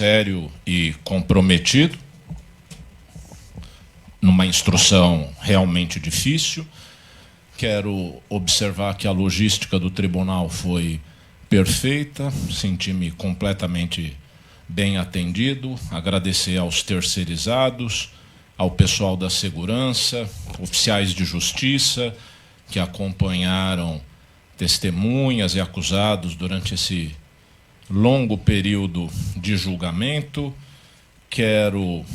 sério e comprometido, numa instrução realmente difícil. Quero observar que a logística do tribunal foi perfeita, senti-me completamente bem atendido, agradecer aos terceirizados, ao pessoal da segurança, oficiais de justiça que acompanharam testemunhas e acusados durante esse longo período de julgamento. Quero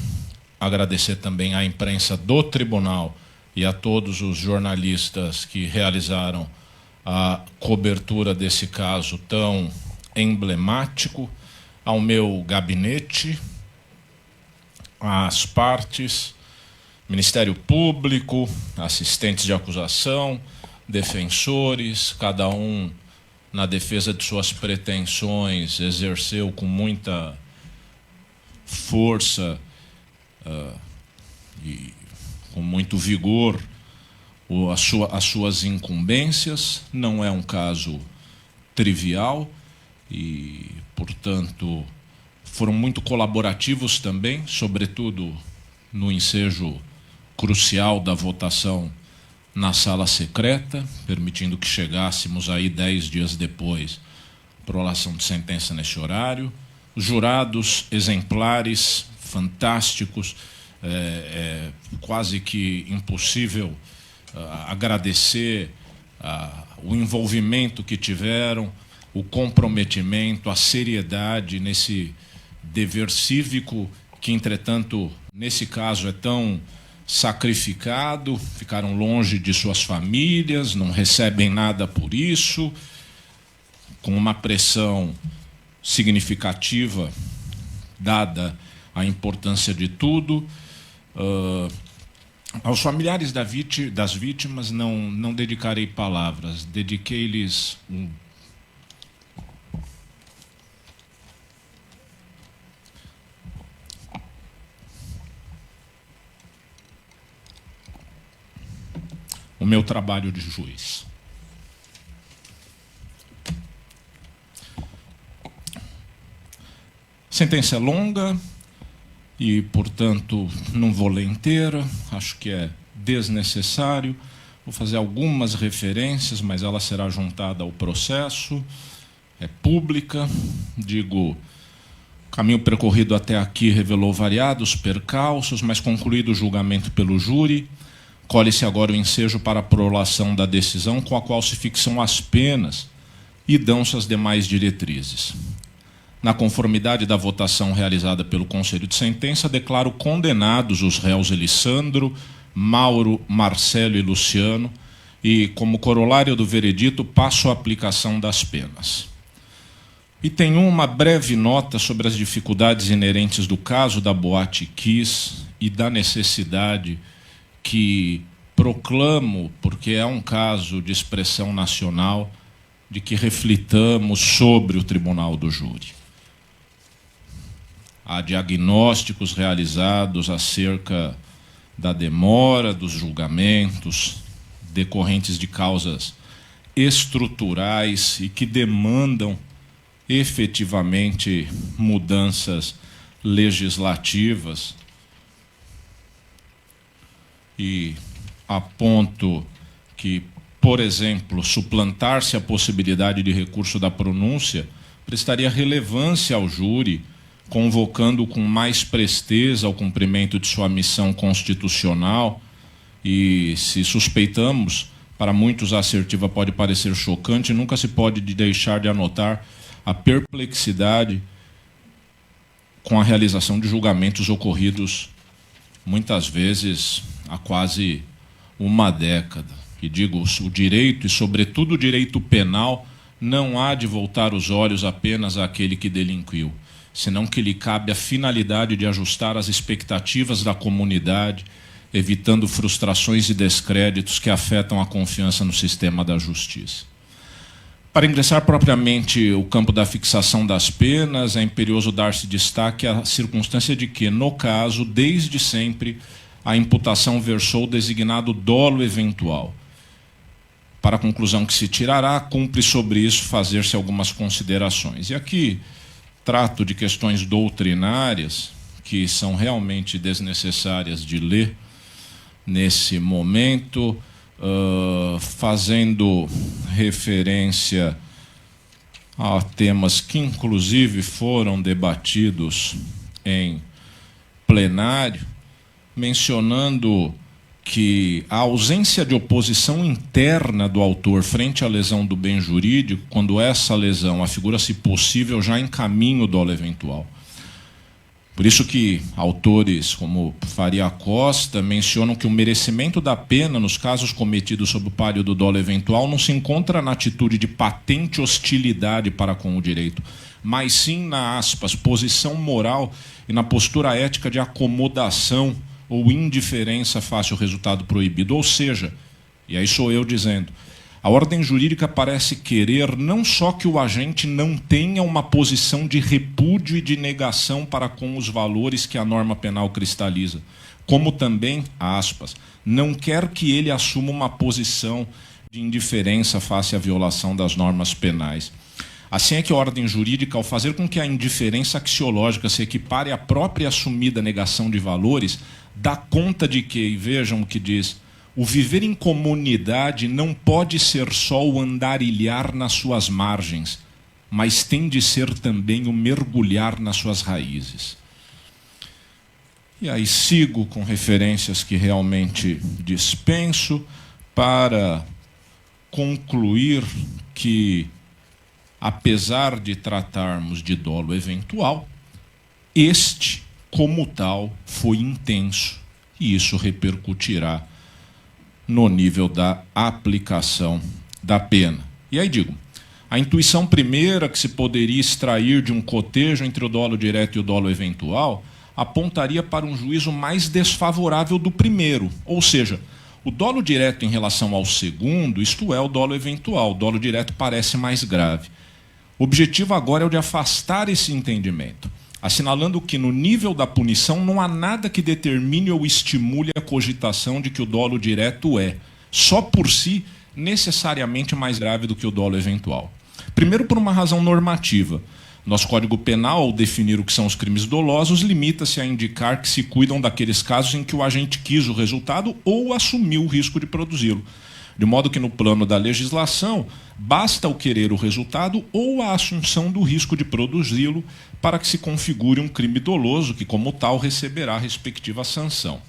agradecer também à imprensa do tribunal e a todos os jornalistas que realizaram a cobertura desse caso tão emblemático, ao meu gabinete, às partes, Ministério Público, assistentes de acusação, defensores, cada um na defesa de suas pretensões exerceu com muita força e com muito vigor as suas incumbências. Não é um caso trivial e, portanto, foram muito colaborativos também, sobretudo no ensejo crucial da votação na sala secreta, permitindo que chegássemos aí 10 dias depois à prolação de sentença nesse horário. Os jurados exemplares, fantásticos, quase que impossível agradecer o envolvimento que tiveram, o comprometimento, a seriedade nesse dever cívico que, entretanto, nesse caso é tão sacrificado. Ficaram longe de suas famílias, não recebem nada por isso, com uma pressão significativa, dada a importância de tudo. Aos familiares das vítimas não dedicarei palavras, dediquei-lhes o meu trabalho de juiz. A sentença é longa e, portanto, não vou ler inteira, acho que é desnecessário. Vou fazer algumas referências, mas ela será juntada ao processo, é pública. Digo, o caminho percorrido até aqui revelou variados percalços, mas concluído o julgamento pelo júri, colhe-se agora o ensejo para a prolação da decisão, com a qual se fixam as penas e dão-se as demais diretrizes. Na conformidade da votação realizada pelo Conselho de Sentença, declaro condenados os réus Elissandro, Mauro, Marcelo e Luciano, e, como corolário do veredito, passo a aplicação das penas. E tenho uma breve nota sobre as dificuldades inerentes do caso da Boate Kiss e da necessidade que proclamo, porque é um caso de expressão nacional, de que reflitamos sobre o tribunal do júri. Há diagnósticos realizados acerca da demora dos julgamentos, decorrentes de causas estruturais e que demandam efetivamente mudanças legislativas. E aponto que, por exemplo, suplantar-se a possibilidade de recurso da pronúncia prestaria relevância ao júri, convocando com mais presteza ao cumprimento de sua missão constitucional. E, se suspeitamos, para muitos a assertiva pode parecer chocante, nunca se pode deixar de anotar a perplexidade com a realização de julgamentos ocorridos muitas vezes há quase uma década. E digo, o direito, e sobretudo o direito penal, não há de voltar os olhos apenas àquele que delinquiu, senão que lhe cabe a finalidade de ajustar as expectativas da comunidade, evitando frustrações e descréditos que afetam a confiança no sistema da justiça. Para ingressar propriamente o campo da fixação das penas, é imperioso dar-se destaque à circunstância de que, no caso, desde sempre, a imputação versou o designado dolo eventual. Para a conclusão que se tirará, cumpre sobre isso fazer-se algumas considerações. E aqui trato de questões doutrinárias que são realmente desnecessárias de ler nesse momento, fazendo referência a temas que, inclusive, foram debatidos em plenário, mencionando que a ausência de oposição interna do autor frente à lesão do bem jurídico, quando essa lesão afigura-se possível, já encaminha o dolo eventual. Por isso que autores como Faria Costa mencionam que o merecimento da pena nos casos cometidos sob o pálio do dolo eventual não se encontra na atitude de patente hostilidade para com o direito, mas sim na, aspas, posição moral e na postura ética de acomodação ou indiferença face ao resultado proibido. Ou seja, e aí sou eu dizendo, a ordem jurídica parece querer não só que o agente não tenha uma posição de repúdio e de negação para com os valores que a norma penal cristaliza, como também, aspas, não quer que ele assuma uma posição de indiferença face à violação das normas penais. Assim é que a ordem jurídica, ao fazer com que a indiferença axiológica se equipare à própria assumida negação de valores, dá conta de que, e vejam o que diz, o viver em comunidade não pode ser só o andarilhar nas suas margens, mas tem de ser também o mergulhar nas suas raízes. E aí sigo com referências que realmente dispenso para concluir que, apesar de tratarmos de dolo eventual, este, como tal, foi intenso, e isso repercutirá no nível da aplicação da pena. E aí digo, a intuição primeira que se poderia extrair de um cotejo entre o dolo direto e o dolo eventual apontaria para um juízo mais desfavorável do primeiro, ou seja, o dolo direto em relação ao segundo, isto é, o dolo eventual. O dolo direto parece mais grave. O objetivo agora é o de afastar esse entendimento, assinalando que no nível da punição não há nada que determine ou estimule a cogitação de que o dolo direto é, só por si, necessariamente mais grave do que o dolo eventual. Primeiro, por uma razão normativa. Nosso Código Penal, ao definir o que são os crimes dolosos, limita-se a indicar que se cuidam daqueles casos em que o agente quis o resultado ou assumiu o risco de produzi-lo. De modo que, no plano da legislação, basta o querer o resultado ou a assunção do risco de produzi-lo para que se configure um crime doloso, que, como tal, receberá a respectiva sanção.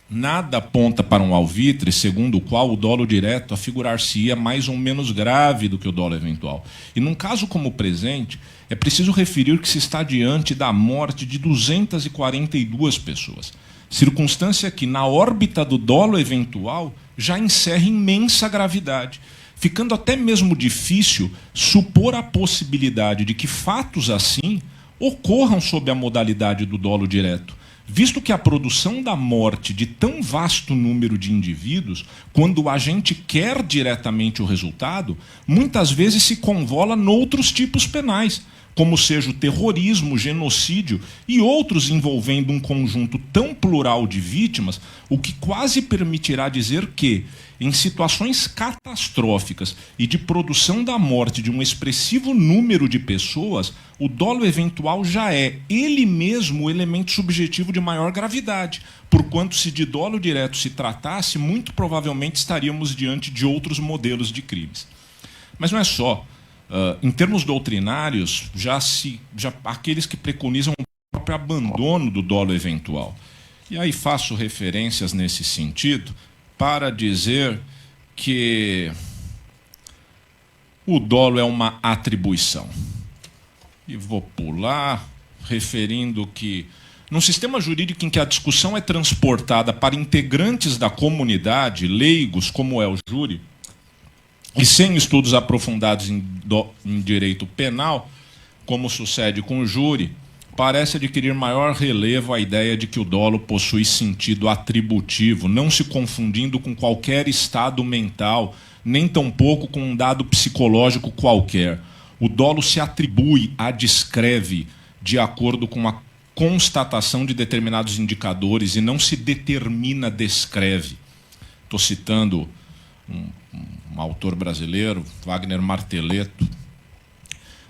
Nada aponta para um alvitre, segundo o qual o dolo direto afigurar-se-ia mais ou menos grave do que o dolo eventual. E num caso como o presente, é preciso referir que se está diante da morte de 242 pessoas. Circunstância que, na órbita do dolo eventual, já encerra imensa gravidade, ficando até mesmo difícil supor a possibilidade de que fatos assim ocorram sob a modalidade do dolo direto, visto que a produção da morte de tão vasto número de indivíduos, quando o agente quer diretamente o resultado, muitas vezes se convola noutros tipos penais, como seja o terrorismo, o genocídio e outros envolvendo um conjunto tão plural de vítimas, o que quase permitirá dizer que, em situações catastróficas e de produção da morte de um expressivo número de pessoas, o dolo eventual já é, ele mesmo, o elemento subjetivo de maior gravidade, porquanto, se de dolo direto se tratasse, muito provavelmente estaríamos diante de outros modelos de crimes. Mas não é só. Em termos doutrinários, já aqueles que preconizam o próprio abandono do dolo eventual. E aí faço referências nesse sentido para dizer que o dolo é uma atribuição. E vou pular, referindo que, num sistema jurídico em que a discussão é transportada para integrantes da comunidade, leigos, como é o júri, e sem estudos aprofundados em direito penal, como sucede com o júri, parece adquirir maior relevo a ideia de que o dolo possui sentido atributivo, não se confundindo com qualquer estado mental, nem tampouco com um dado psicológico qualquer. O dolo se atribui, descreve, de acordo com a constatação de determinados indicadores e não se determina, descreve. Estou citando um autor brasileiro, Wagner Marteletto.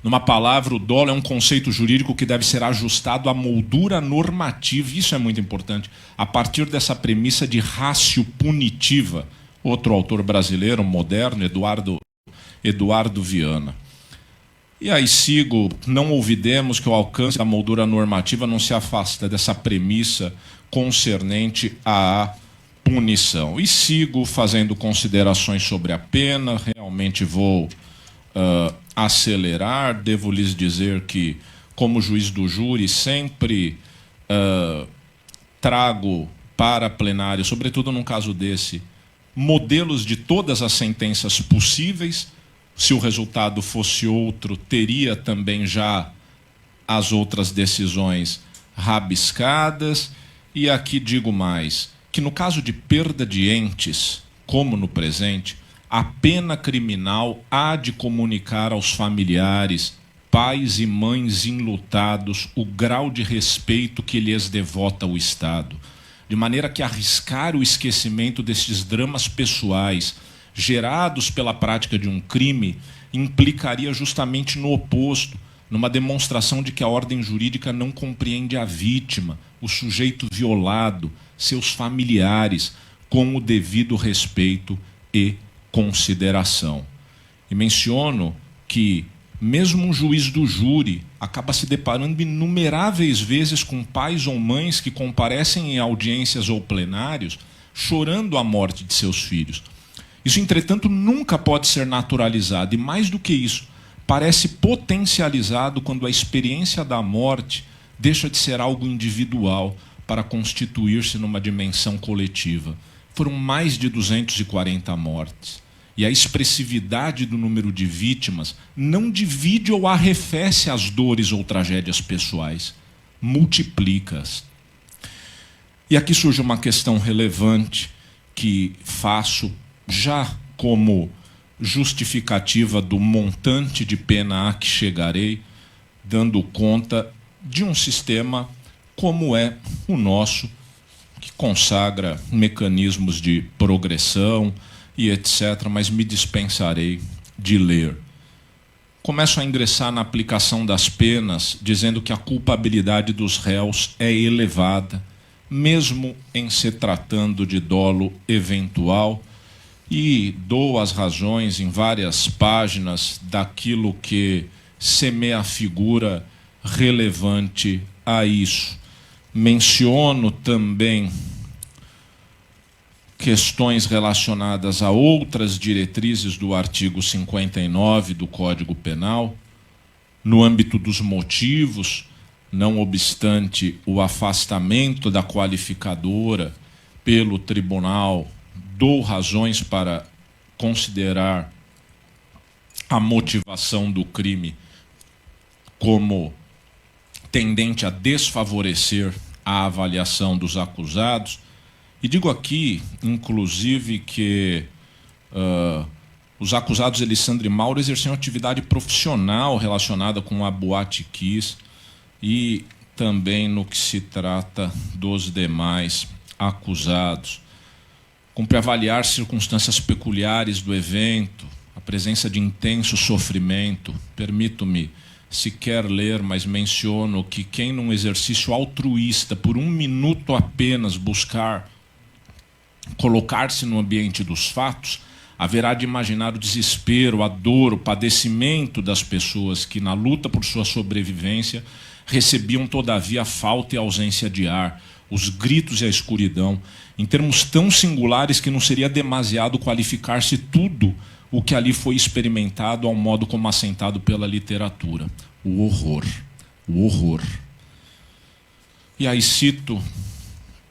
Numa palavra, o dolo é um conceito jurídico que deve ser ajustado à moldura normativa, isso é muito importante, a partir dessa premissa de ratio punitiva. Outro autor brasileiro, moderno, Eduardo Viana. E aí sigo, não olvidemos que o alcance da moldura normativa não se afasta dessa premissa concernente à punição. E sigo fazendo considerações sobre a pena, realmente vou acelerar, devo lhes dizer que, como juiz do júri, sempre trago para plenário, sobretudo num caso desse, modelos de todas as sentenças possíveis. Se o resultado fosse outro, teria também já as outras decisões rabiscadas. E aqui digo mais, que no caso de perda de entes, como no presente, a pena criminal há de comunicar aos familiares, pais e mães enlutados, o grau de respeito que lhes devota o Estado, de maneira que arriscar o esquecimento desses dramas pessoais gerados pela prática de um crime implicaria justamente no oposto, numa demonstração de que a ordem jurídica não compreende a vítima, o sujeito violado, seus familiares, com o devido respeito e consideração. E menciono que mesmo um juiz do júri acaba se deparando inumeráveis vezes com pais ou mães que comparecem em audiências ou plenários chorando a morte de seus filhos. Isso, entretanto, nunca pode ser naturalizado, e mais do que isso, parece potencializado quando a experiência da morte deixa de ser algo individual para constituir-se numa dimensão coletiva. Foram mais de 240 mortes. E a expressividade do número de vítimas não divide ou arrefece as dores ou tragédias pessoais, multiplica-as. E aqui surge uma questão relevante que faço já como justificativa do montante de pena a que chegarei, dando conta de um sistema como é o nosso, que consagra mecanismos de progressão e etc., mas me dispensarei de ler. Começo a ingressar na aplicação das penas, dizendo que a culpabilidade dos réus é elevada, mesmo em se tratando de dolo eventual, e dou as razões em várias páginas daquilo que semeia a figura relevante a isso. Menciono também questões relacionadas a outras diretrizes do artigo 59 do Código Penal, no âmbito dos motivos, não obstante o afastamento da qualificadora pelo tribunal, dou razões para considerar a motivação do crime como tendente a desfavorecer a avaliação dos acusados. E digo aqui, inclusive, que os acusados Elisandro e Mauro exerciam atividade profissional relacionada com a Boate Kiss, e também no que se trata dos demais acusados. Cumpre avaliar circunstâncias peculiares do evento, a presença de intenso sofrimento. Permito-me sequer ler, mas menciono que quem num exercício altruísta, por um minuto apenas, buscar colocar-se no ambiente dos fatos, haverá de imaginar o desespero, a dor, o padecimento das pessoas que, na luta por sua sobrevivência, recebiam, todavia, a falta e a ausência de ar, os gritos e a escuridão, em termos tão singulares que não seria demasiado qualificar-se tudo o que ali foi experimentado ao modo como assentado pela literatura. O horror. O horror. E aí cito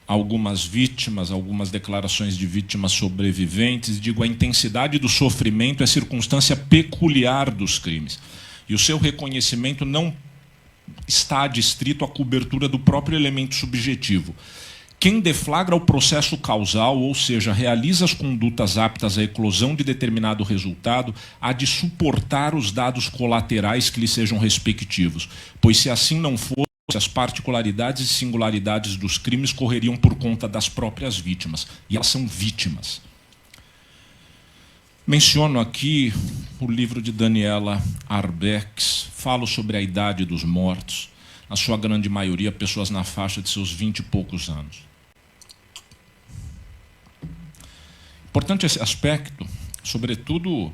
algumas vítimas, algumas declarações de vítimas sobreviventes, digo, a intensidade do sofrimento é circunstância peculiar dos crimes. E o seu reconhecimento não está adstrito à cobertura do próprio elemento subjetivo. Quem deflagra o processo causal, ou seja, realiza as condutas aptas à eclosão de determinado resultado, há de suportar os dados colaterais que lhe sejam respectivos, pois se assim não for, as particularidades e singularidades dos crimes correriam por conta das próprias vítimas, e elas são vítimas. Menciono aqui o livro de Daniela Arbex, falo sobre a idade dos mortos, na sua grande maioria pessoas na faixa de seus 20 e poucos anos. Importante esse aspecto, sobretudo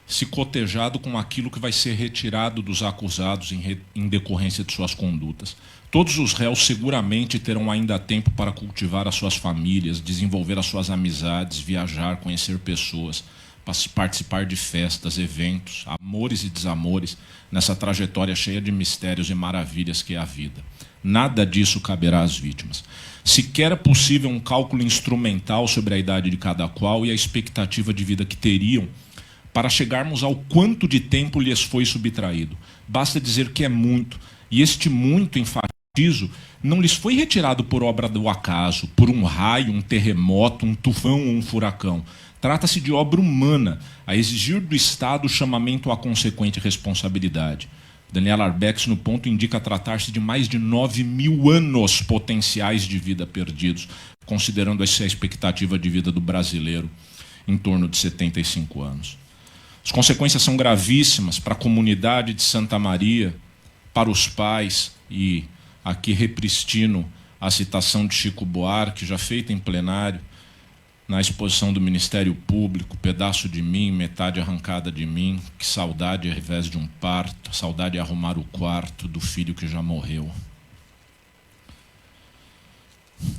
se cotejado com aquilo que vai ser retirado dos acusados em decorrência de suas condutas. Todos os réus seguramente terão ainda tempo para cultivar as suas famílias, desenvolver as suas amizades, viajar, conhecer pessoas, participar de festas, eventos, amores e desamores, nessa trajetória cheia de mistérios e maravilhas que é a vida. Nada disso caberá às vítimas. Sequer é possível um cálculo instrumental sobre a idade de cada qual e a expectativa de vida que teriam para chegarmos ao quanto de tempo lhes foi subtraído. Basta dizer que é muito, e este muito, enfatizo, não lhes foi retirado por obra do acaso, por um raio, um terremoto, um tufão ou um furacão. Trata-se de obra humana, a exigir do Estado o chamamento à consequente responsabilidade. Daniela Arbex, no ponto, indica tratar-se de mais de 9.000 anos potenciais de vida perdidos, considerando essa expectativa de vida do brasileiro em torno de 75 anos. As consequências são gravíssimas para a comunidade de Santa Maria, para os pais, e aqui repristino a citação de Chico Buarque, já feita em plenário, na exposição do Ministério Público, pedaço de mim, metade arrancada de mim, que saudade ao invés de um parto, saudade é arrumar o quarto do filho que já morreu.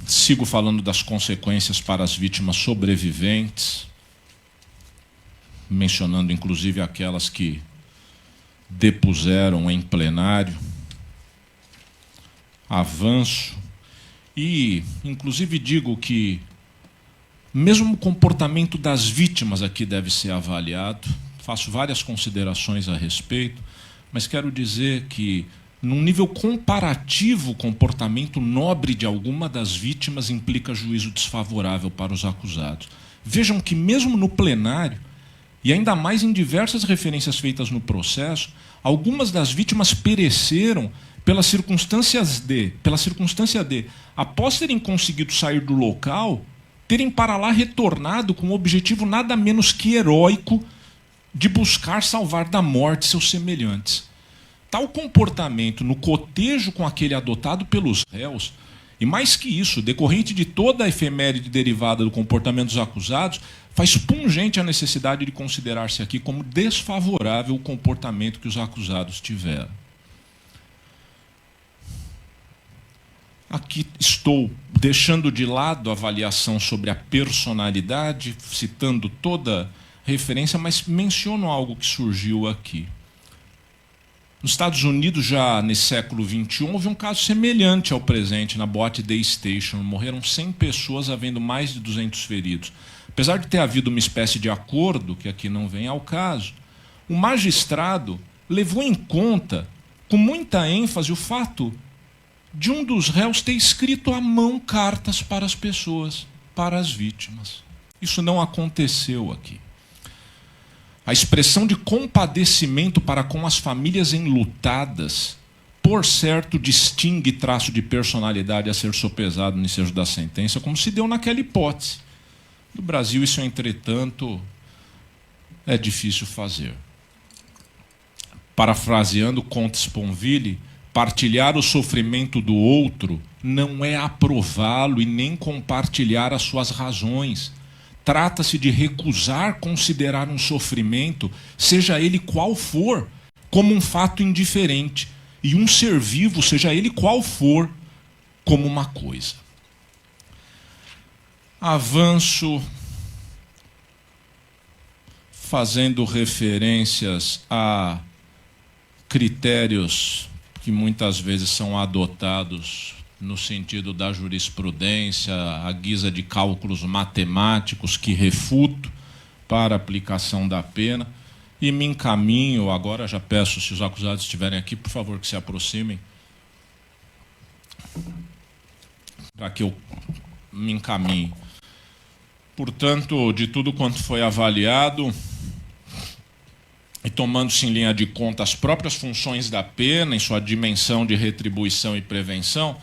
Sigo falando das consequências para as vítimas sobreviventes, mencionando inclusive aquelas que depuseram em plenário. Avanço e, inclusive, digo que mesmo o comportamento das vítimas aqui deve ser avaliado. Faço várias considerações a respeito, mas quero dizer que, num nível comparativo, o comportamento nobre de alguma das vítimas implica juízo desfavorável para os acusados. Vejam que, mesmo no plenário, e ainda mais em diversas referências feitas no processo, algumas das vítimas pereceram pela circunstância de, após terem conseguido sair do local, terem para lá retornado com um objetivo nada menos que heróico de buscar salvar da morte seus semelhantes. Tal comportamento, no cotejo com aquele adotado pelos réus, e mais que isso, decorrente de toda a efeméride derivada do comportamento dos acusados, faz pungente a necessidade de considerar-se aqui como desfavorável o comportamento que os acusados tiveram. Aqui estou deixando de lado a avaliação sobre a personalidade, citando toda referência, mas menciono algo que surgiu aqui. Nos Estados Unidos, já nesse século XXI, houve um caso semelhante ao presente, na boate Day Station. Morreram 100 pessoas, havendo mais de 200 feridos. Apesar de ter havido uma espécie de acordo, que aqui não vem ao caso, o magistrado levou em conta, com muita ênfase, o fato de um dos réus ter escrito à mão cartas para as pessoas, para as vítimas. Isso não aconteceu aqui. A expressão de compadecimento para com as famílias enlutadas, por certo, distingue traço de personalidade a ser sopesado no ensejo da sentença, como se deu naquela hipótese. No Brasil, isso, entretanto, é difícil fazer. Parafraseando Comte Sponville, partilhar o sofrimento do outro não é aprová-lo e nem compartilhar as suas razões. Trata-se de recusar considerar um sofrimento, seja ele qual for, como um fato indiferente, e um ser vivo, seja ele qual for, como uma coisa. Avanço fazendo referências a critérios que muitas vezes são adotados no sentido da jurisprudência, à guisa de cálculos matemáticos que refuto para a aplicação da pena, e me encaminho, agora já peço, se os acusados estiverem aqui, por favor, que se aproximem, para que eu me encaminhe. Portanto, de tudo quanto foi avaliado, e tomando-se em linha de conta as próprias funções da pena, em sua dimensão de retribuição e prevenção,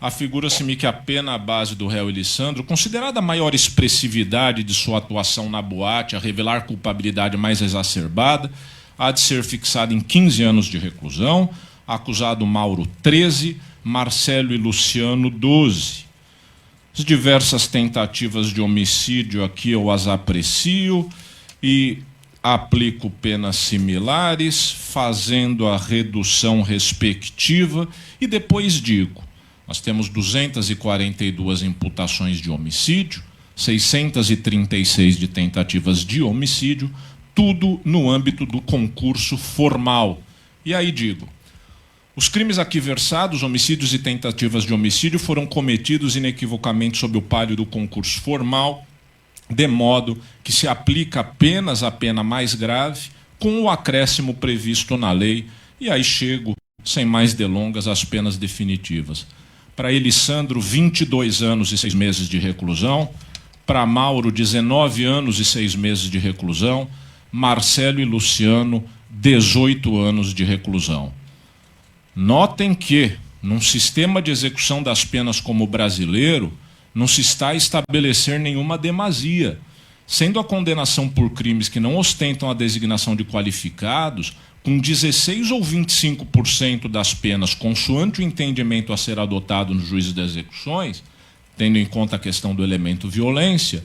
afigura-se-me que a pena base do réu Elisandro, considerada a maior expressividade de sua atuação na boate, a revelar culpabilidade mais exacerbada, há de ser fixada em 15 anos de reclusão, acusado Mauro 13, Marcelo e Luciano 12. As diversas tentativas de homicídio aqui eu as aprecio e aplico penas similares, fazendo a redução respectiva e depois digo: nós temos 242 imputações de homicídio, 636 de tentativas de homicídio, tudo no âmbito do concurso formal. E aí digo: os crimes aqui versados, homicídios e tentativas de homicídio, foram cometidos inequivocamente sob o palio do concurso formal, de modo que se aplica apenas a pena mais grave, com o acréscimo previsto na lei, e aí chego, sem mais delongas, às penas definitivas. Para Elisandro, 22 anos e 6 meses de reclusão, para Mauro, 19 anos e 6 meses de reclusão, Marcelo e Luciano, 18 anos de reclusão. Notem que, num sistema de execução das penas como o brasileiro, não se está a estabelecer nenhuma demasia, sendo a condenação por crimes que não ostentam a designação de qualificados, com 16 ou 25% das penas, consoante o entendimento a ser adotado nos juízes de execuções, tendo em conta a questão do elemento violência,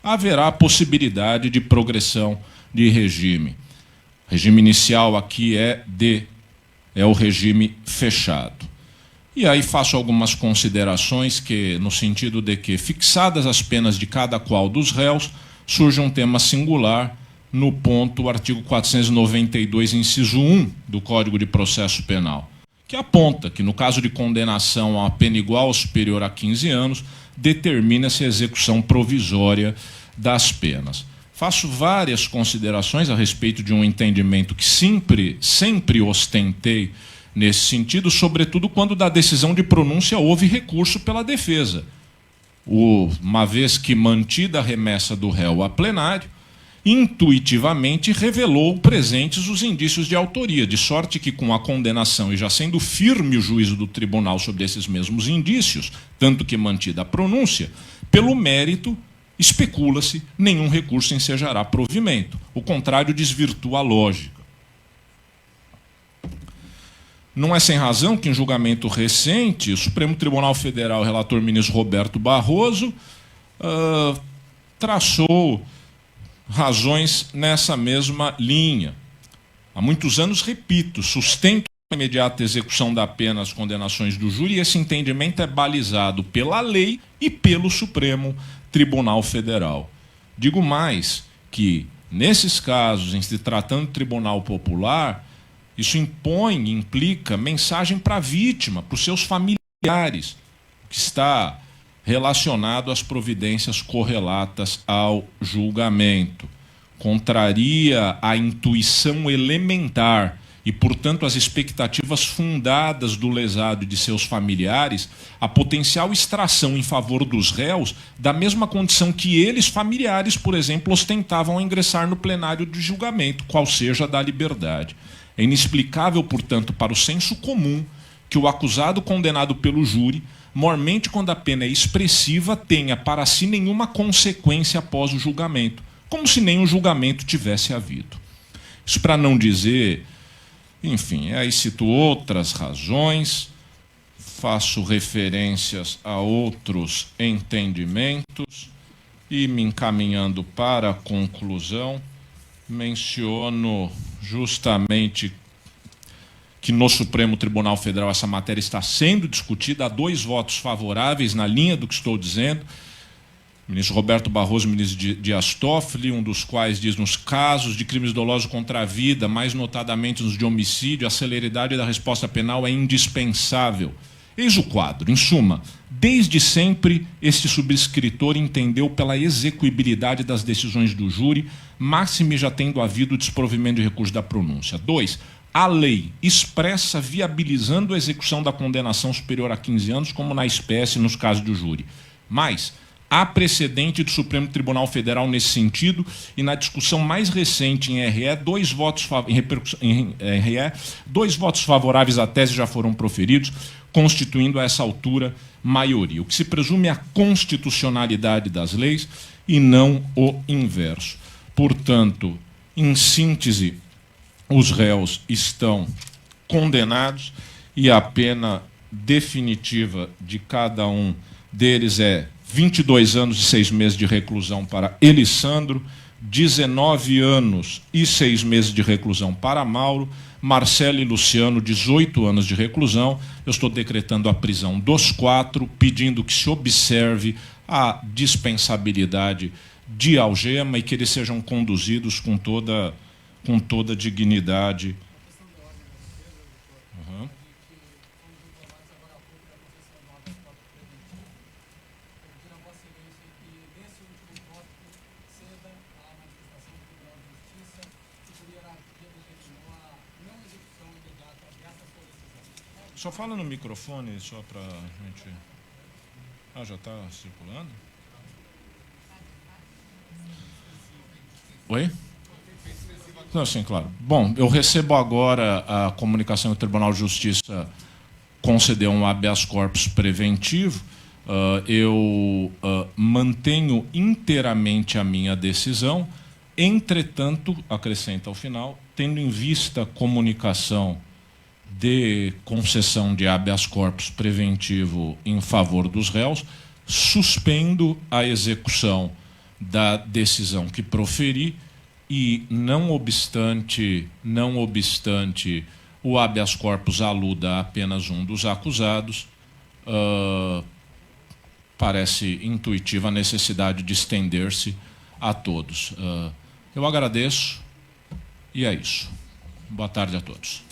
haverá a possibilidade de progressão de regime. O regime inicial aqui é o regime fechado. E aí faço algumas considerações que, no sentido de que, fixadas as penas de cada qual dos réus, surge um tema singular no ponto artigo 492, inciso 1 do Código de Processo Penal, que aponta que, no caso de condenação a pena igual ou superior a 15 anos, determina-se a execução provisória das penas. Faço várias considerações a respeito de um entendimento que sempre ostentei nesse sentido, sobretudo quando da decisão de pronúncia houve recurso pela defesa. Uma vez que mantida a remessa do réu a plenário, intuitivamente revelou presentes os indícios de autoria, de sorte que, com a condenação e já sendo firme o juízo do tribunal sobre esses mesmos indícios, tanto que mantida a pronúncia, pelo mérito, especula-se, nenhum recurso ensejará provimento. O contrário desvirtua a lógica. Não é sem razão que, em julgamento recente, o Supremo Tribunal Federal, o relator ministro Roberto Barroso, traçou razões nessa mesma linha. Há muitos anos, repito, sustento a imediata execução da pena às condenações do júri, e esse entendimento é balizado pela lei e pelo Supremo Tribunal Federal. Digo mais, que nesses casos, em se tratando de tribunal popular, isso implica mensagem para a vítima, para os seus familiares, que está relacionado às providências correlatas ao julgamento. Contraria a intuição elementar e, portanto, as expectativas fundadas do lesado e de seus familiares, a potencial extração em favor dos réus da mesma condição que eles, familiares, por exemplo, ostentavam ao ingressar no plenário de julgamento, qual seja a da liberdade. É inexplicável, portanto, para o senso comum que o acusado condenado pelo júri, mormente quando a pena é expressiva, tenha para si nenhuma consequência após o julgamento, como se nem o julgamento tivesse havido. Isso para não dizer, enfim, aí cito outras razões, faço referências a outros entendimentos e, me encaminhando para a conclusão, menciono justamente que no Supremo Tribunal Federal essa matéria está sendo discutida, há 2 votos favoráveis na linha do que estou dizendo, o ministro Roberto Barroso e o ministro Dias Toffoli, um dos quais diz: nos casos de crimes dolosos contra a vida, mais notadamente nos de homicídio, a celeridade da resposta penal é indispensável. Eis o quadro. Em suma, desde sempre, este subscritor entendeu pela execuibilidade das decisões do júri, máxime já tendo havido o desprovimento de recurso da pronúncia. 2. A lei expressa viabilizando a execução da condenação superior a 15 anos, como na espécie nos casos do júri. Mas, Há precedente do Supremo Tribunal Federal nesse sentido, e na discussão mais recente em RE, dois votos favoráveis à tese já foram proferidos, constituindo a essa altura maioria. O que se presume é a constitucionalidade das leis e não o inverso. Portanto, em síntese, os réus estão condenados e a pena definitiva de cada um deles é 22 anos e 6 meses de reclusão para Elisandro, 19 anos e 6 meses de reclusão para Mauro, Marcelo e Luciano, 18 anos de reclusão. Eu estou decretando a prisão dos 4, pedindo que se observe a dispensabilidade de algema e que eles sejam conduzidos com toda dignidade. Só fala no microfone, só para a gente... Ah, já está circulando? Oi? Não, sim, claro. Bom, eu recebo agora a comunicação do Tribunal de Justiça concedeu um habeas corpus preventivo. Eu mantenho inteiramente a minha decisão. Entretanto, acrescenta ao final, tendo em vista a comunicação de concessão de habeas corpus preventivo em favor dos réus, suspendo a execução da decisão que proferi e, não obstante o habeas corpus aluda a apenas um dos acusados, parece intuitiva a necessidade de estender-se a todos. Eu agradeço e é isso. Boa tarde a todos.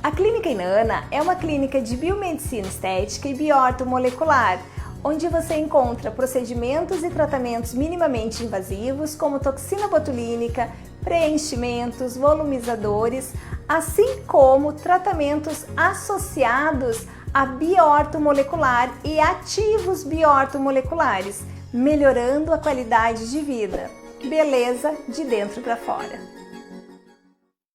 A Clínica Inana é uma clínica de biomedicina estética e bioortomolecular, onde você encontra procedimentos e tratamentos minimamente invasivos, como toxina botulínica, preenchimentos, volumizadores, assim como tratamentos associados a bioortomolecular e ativos bioortomoleculares, melhorando a qualidade de vida. Beleza de dentro para fora.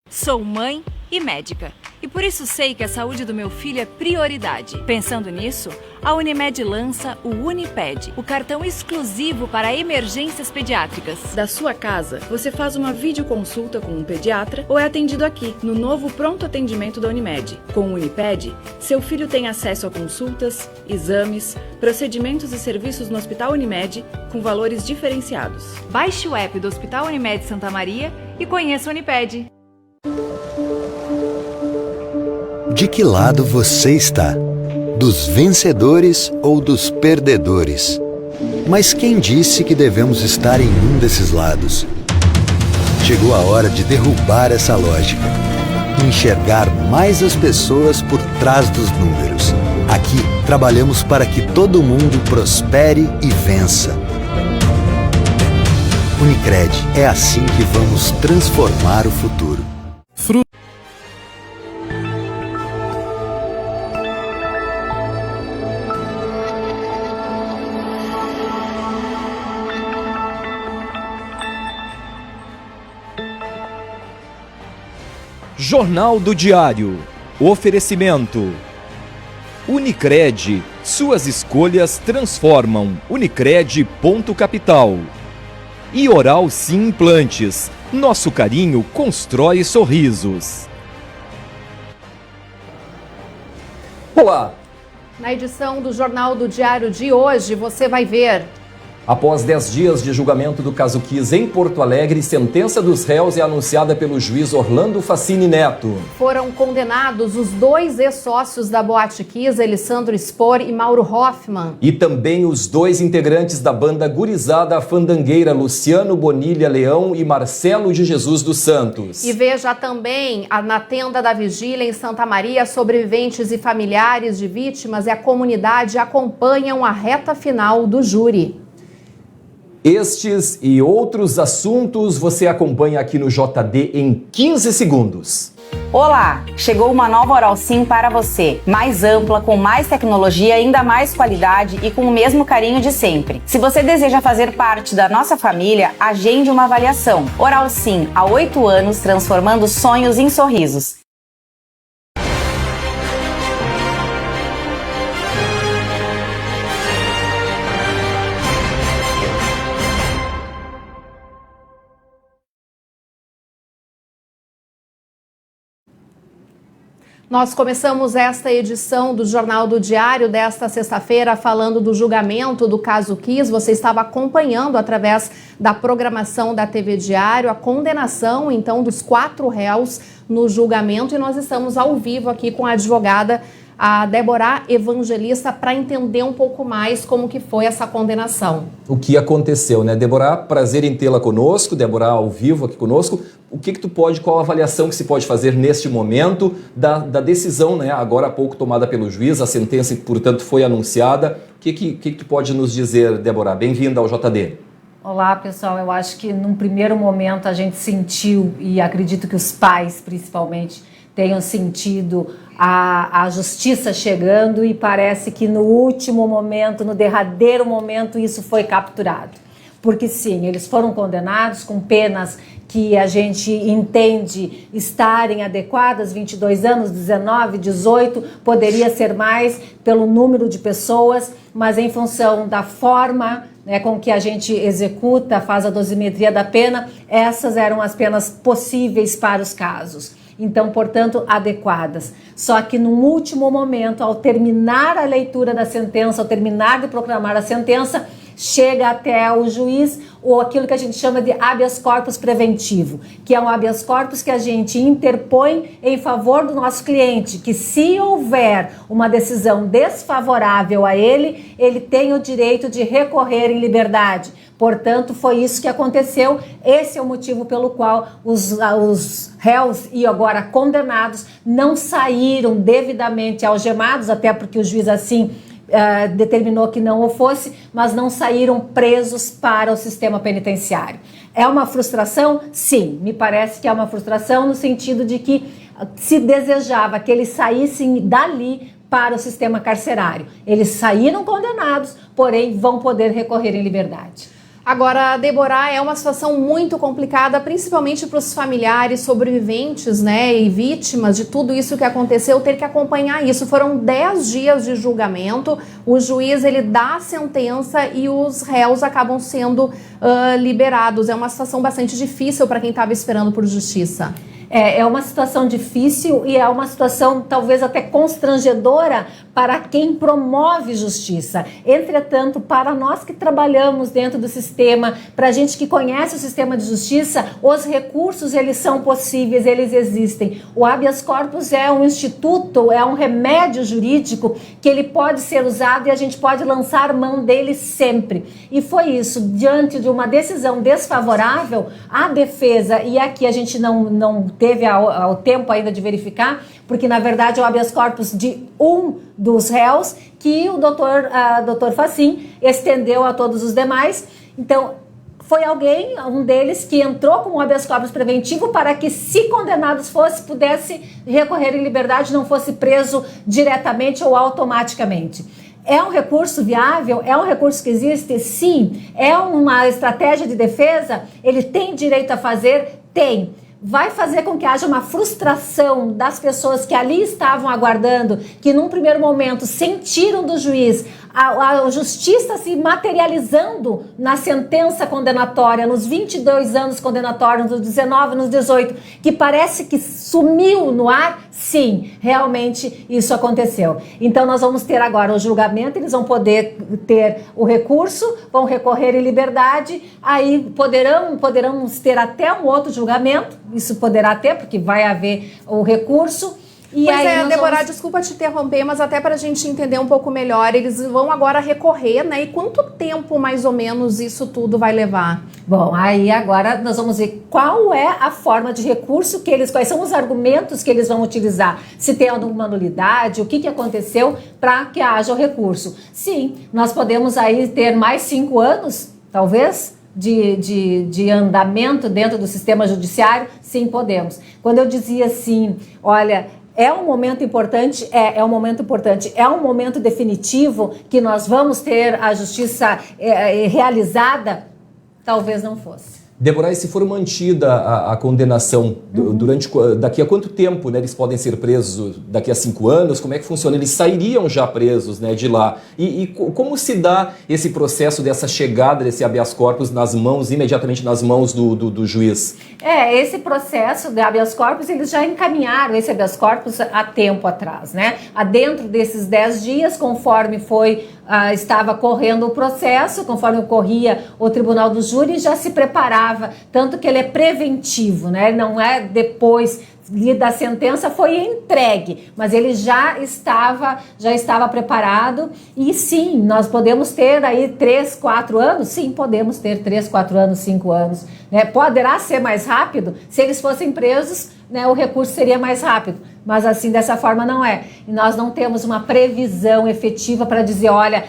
Sou mãe e médica, e por isso sei que a saúde do meu filho é prioridade. Pensando nisso, a Unimed lança o Uniped, o cartão exclusivo para emergências pediátricas. Da sua casa, você faz uma videoconsulta com um pediatra ou é atendido aqui, no novo pronto atendimento da Unimed. Com o Uniped, seu filho tem acesso a consultas, exames, procedimentos e serviços no Hospital Unimed com valores diferenciados. Baixe o app do Hospital Unimed Santa Maria e conheça o Uniped. De que lado você está? Dos vencedores ou dos perdedores? Mas quem disse que devemos estar em um desses lados? Chegou a hora de derrubar essa lógica e enxergar mais as pessoas por trás dos números. Aqui, trabalhamos para que todo mundo prospere e vença. Unicred, é assim que vamos transformar o futuro. Jornal do Diário. Oferecimento. Unicred. Suas escolhas transformam. Unicred.capital. E Oral Sim Implantes. Nosso carinho constrói sorrisos. Olá! Na edição do Jornal do Diário de hoje, você vai ver: Após 10 dias de julgamento do caso Kiss em Porto Alegre, sentença dos réus é anunciada pelo juiz Orlando Facini Neto. Foram condenados os 2 ex-sócios da Boate Kiss, Elisandro Spor e Mauro Hoffman. E também os 2 integrantes da banda gurizada fandangueira, Luciano Bonilha Leão e Marcelo de Jesus dos Santos. E veja também, na tenda da vigília em Santa Maria, sobreviventes e familiares de vítimas e a comunidade acompanham a reta final do júri. Estes e outros assuntos você acompanha aqui no JD em 15 segundos. Olá! Chegou uma nova Oral Sim para você. Mais ampla, com mais tecnologia, ainda mais qualidade e com o mesmo carinho de sempre. Se você deseja fazer parte da nossa família, agende uma avaliação. Oral Sim, há 8 anos, transformando sonhos em sorrisos. Nós começamos esta edição do Jornal do Diário desta sexta-feira falando do julgamento do caso Kiss. Você estava acompanhando através da programação da TV Diário a condenação, então, dos 4 réus no julgamento, e nós estamos ao vivo aqui com a advogada, a Débora Evangelista, para entender um pouco mais como que foi essa condenação. O que aconteceu, né? Débora, prazer em tê-la conosco, Débora ao vivo aqui conosco. O que tu pode, qual a avaliação que se pode fazer neste momento da decisão, né? Agora há pouco tomada pelo juiz, a sentença, portanto, foi anunciada. O que tu pode nos dizer, Débora? Bem-vinda ao JD. Olá, pessoal. Eu acho que num primeiro momento a gente sentiu, e acredito que os pais, principalmente, tenham sentido a justiça chegando, e parece que no último momento, no derradeiro momento, isso foi capturado. Porque sim, eles foram condenados com penas que a gente entende estarem adequadas, 22 anos, 19, 18, poderia ser mais pelo número de pessoas, mas em função da forma, né, com que a gente executa, faz a dosimetria da pena, essas eram as penas possíveis para os casos. Então, portanto, adequadas. Só que no último momento, ao terminar a leitura da sentença, ao terminar de proclamar a sentença, chega até o juiz ou aquilo que a gente chama de habeas corpus preventivo, que é um habeas corpus que a gente interpõe em favor do nosso cliente, que se houver uma decisão desfavorável a ele, ele tem o direito de recorrer em liberdade. Portanto, foi isso que aconteceu. Esse é o motivo pelo qual os réus e agora condenados não saíram devidamente algemados, até porque o juiz assim determinou que não o fosse, mas não saíram presos para o sistema penitenciário. É uma frustração? Sim, me parece que é uma frustração no sentido de que se desejava que eles saíssem dali para o sistema carcerário. Eles saíram condenados, porém vão poder recorrer em liberdade. Agora, Débora, é uma situação muito complicada, principalmente para os familiares, sobreviventes, né, e vítimas de tudo isso que aconteceu, ter que acompanhar isso. Foram 10 dias de julgamento, o juiz ele dá a sentença e os réus acabam sendo liberados. É uma situação bastante difícil para quem estava esperando por justiça. É uma situação difícil e é uma situação talvez até constrangedora para quem promove justiça. Entretanto, para nós que trabalhamos dentro do sistema, para a gente que conhece o sistema de justiça, os recursos eles são possíveis, eles existem. O habeas corpus é um instituto, é um remédio jurídico que ele pode ser usado e a gente pode lançar mão dele sempre. E foi isso, diante de uma decisão desfavorável, a defesa, e aqui a gente não teve ao tempo ainda de verificar, porque na verdade é o habeas corpus de um dos réus que o doutor Facim estendeu a todos os demais. Então foi um deles que entrou com um habeas corpus preventivo para que, se condenados pudesse recorrer em liberdade, não fosse preso diretamente ou automaticamente. É um recurso viável? É um recurso que existe? Sim. É uma estratégia de defesa? Ele tem direito a fazer? Tem. Vai fazer com que haja uma frustração das pessoas que ali estavam aguardando, que num primeiro momento sentiram do juiz a justiça se materializando na sentença condenatória, nos 22 anos condenatórios, nos 19, nos 18, que parece que sumiu no ar, sim, realmente isso aconteceu. Então nós vamos ter agora o julgamento, eles vão poder ter o recurso, vão recorrer em liberdade, aí poderemos ter até um outro julgamento, isso poderá ter, porque vai haver o recurso. E pois aí Débora, desculpa te interromper, mas até para a gente entender um pouco melhor, eles vão agora recorrer, né? E quanto tempo, mais ou menos, isso tudo vai levar? Bom, aí agora nós vamos ver qual é a forma de recurso que eles, quais são os argumentos que eles vão utilizar, se tem alguma nulidade, o que aconteceu para que haja o recurso. Sim, nós podemos aí ter mais 5 anos, talvez, de andamento dentro do sistema judiciário, sim, podemos. Quando eu dizia assim, olha, é um momento importante, é um momento importante, é um momento definitivo que nós vamos ter a justiça realizada, talvez não fosse. Débora, e se for mantida a condenação, daqui a quanto tempo, né, eles podem ser presos? Daqui a 5 anos? Como é que funciona? Eles sairiam já presos, né, de lá. E como se dá esse processo dessa chegada desse habeas corpus imediatamente nas mãos do juiz? Esse processo de habeas corpus, eles já encaminharam esse habeas corpus há tempo atrás, né? Dentro desses 10 dias, conforme estava correndo o processo, conforme corria o tribunal do júri, já se preparava, tanto que ele é preventivo, né? Não é depois da sentença foi entregue, mas ele já estava preparado. E sim, nós podemos ter aí 3, 4 anos, sim, podemos ter 3, 4 anos, 5 anos, né? Poderá ser mais rápido, se eles fossem presos, né, o recurso seria mais rápido, mas assim, dessa forma não é. E nós não temos uma previsão efetiva para dizer, olha,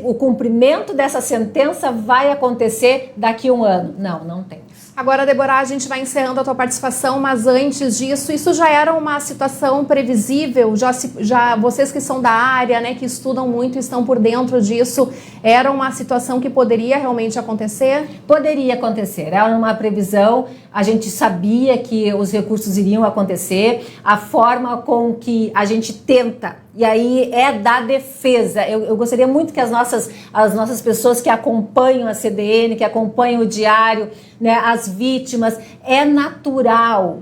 o cumprimento dessa sentença vai acontecer daqui a 1 ano. Não tem. Agora, Débora, a gente vai encerrando a tua participação, mas antes disso, isso já era uma situação previsível? Já vocês que são da área, né, que estudam muito e estão por dentro disso, era uma situação que poderia realmente acontecer? Poderia acontecer, era uma previsão, a gente sabia que os recursos iriam acontecer, a forma com que a gente tenta, e aí é da defesa. Eu gostaria muito que as nossas pessoas que acompanham a CDN, que acompanham o diário, né, as vítimas, é natural,